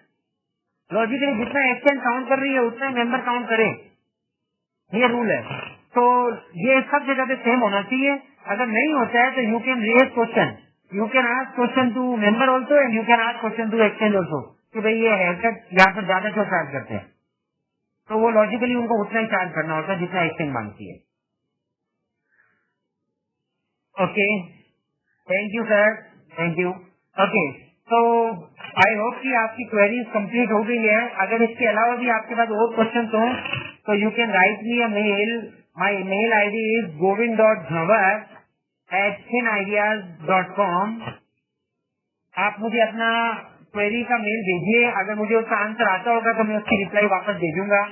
लॉजिकली जितना एक्सचेंज काउंट कर रही है उतना ही मेंबर काउंट करे, ये रूल है। तो ये सब जगह पे सेम होना चाहिए। अगर नहीं होता है तो you can raise question, you can ask question to member also and you can ask question to exchange also कि भाई ये हेयरकट यहाँ पर ज्यादा क्यों चार्ज करते हैं, तो वो लॉजिकली उनको उतना ही चार्ज करना होता है जितना एक्सचेंज मांगती है। Okay, thank you sir, thank you. Okay, तो आई होप कि आपकी क्वेरीज कंप्लीट हो गई है। अगर इसके अलावा भी आपके पास और क्वेश्चन हो तो you can write me a mail. My mail ID is govind.jhawar@thinIdeas.com। आप मुझे अपना क्वेरी का मेल भेजिए, अगर मुझे उसका आंसर आता होगा तो मैं उसकी रिप्लाई वापस भेजूंगा।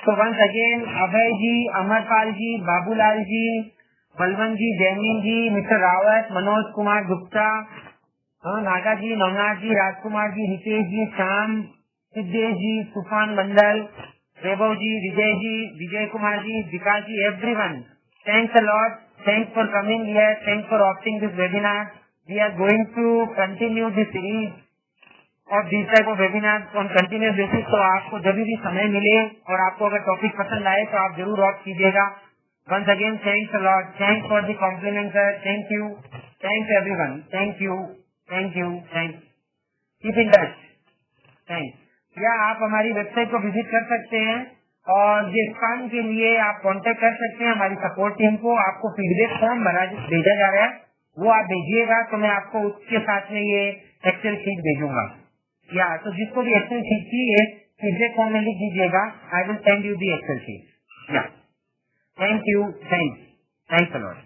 तो once again, Abhay ji, Amarpal ji, Babulal ji, Balwant ji, Jaimin ji, mister Rawat, Manoj Kumar Gupta, Naga ji, Navnath ji, Rajkumar ji, Hitesh ji, Shyam, Siddhesh ji, Toofan Mandal, Vaibhav ji, Vijay Kumar ji, Vikas ji, everyone, thanks a lot, thanks for coming here, thanks for opting this webinar. We are going to continue this series और this type of webinar on continuous basis. तो आपको जब भी समय मिले और आपको अगर टॉपिक पसंद आए तो आप जरूर ऑप्ट कीजिएगा। Once again thanks a lot, thanks for the compliment sir, thank you, thanks everyone, thank you, thanks, keep in touch, thanks. या आप हमारी वेबसाइट को विजिट कर सकते हैं और डिस्काउंट के लिए आप कांटेक्ट कर सकते हैं हमारी सपोर्ट टीम को। आपको फीडबैक फॉर्म भेजा जा रहा है, वो आप भेजिएगा तो मैं आपको उसके साथ में ये एक्सेल शीट भेजूंगा। या तो जिसको भी एक्सेल शीट चाहिए फीडबैक फॉर्म में लिख दीजिएगा, I will send you the excel sheet. या thank you, thanks a lot.